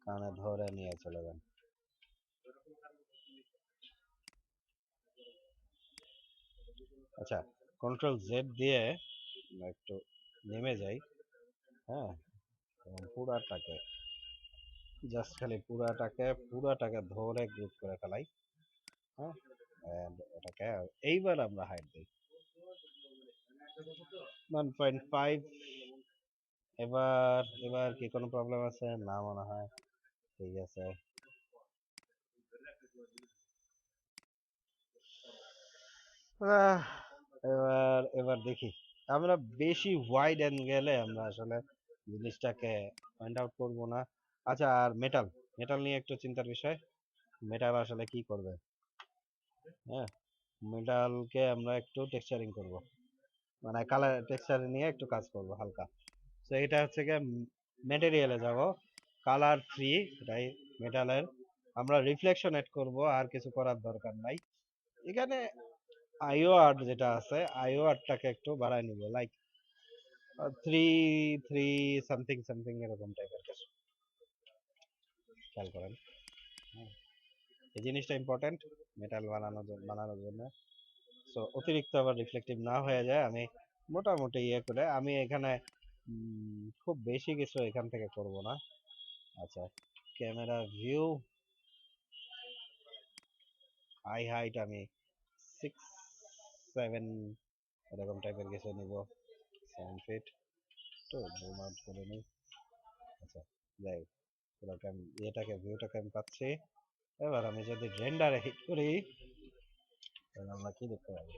কানে ধরে নিয়ে চলে যান। আচ্ছা, কন্ট্রোল জেড দিয়ে আমরা একটু নেমে যাই। হ্যাঁ, এবং পুরাটাকে, জাস্ট খালি পুরাটাকে ধরে গ্রুপ করে ফেলাই। হ্যাঁ, and এটাকে এইবার আমরা হাইট দিই 1.5। এবার এবার কি কোনো প্রবলেম আছে? না মনে হয়। ঠিক আছে, আহ, এবার এবার দেখি, আমরা বেশি ওয়াইড অ্যাঙ্গেলে আমরা আসলে জিনিসটাকে ফাইন্ড আউট করবো না। আচ্ছা, আর মেটাল, মেটাল নিয়ে একটু চিন্তার বিষয়। মেটাল আসলে কি করবে? হ্যাঁ, মেটালকে আমরা একটু টেক্সচারিং করব, মানে কালার টেক্সচার নিয়ে একটু কাজ করব হালকা। তো এটা হচ্ছে গিয়ে ম্যাটেরিয়ালে যাব, কালার ফ্রি, এটাই মেটালের। আমরা রিফ্লেকশন এড করব, আর কিছু করার দরকার নাই এখানে। আইও আর্ট যেটা আছে, আইও আর্টটাকে একটু বাড়ায় নিব, লাইক 3 সামথিং সামথিং এরকম টাইপের কিছু, খেয়াল করেন। হ্যাঁ, এই জিনিসটা ইম্পর্টেন্ট মেটাল বানানোর জন্য। সো অতিরিক্ত আবার রিফ্লেক্টিভ না হয়ে যায়, আমি মোটামুটি ইয়ে করে আমি এখানে খুব বেশি কিছু এখান থেকে করব না। আচ্ছা, ক্যামেরা ভিউ, আই হাইট আমি 6-7 এরকম টাইপের কিছু নিব, 7 ফিট। তো জুম আউট করে নিই। আচ্ছা, যাই হোক, পুরোটা ইয়েটাকে ভিউটাকে আমি পাচ্ছি। এবার আমি যদি রেন্ডারে হিট করি তাহলে আমরা কি দেখতে পাবো?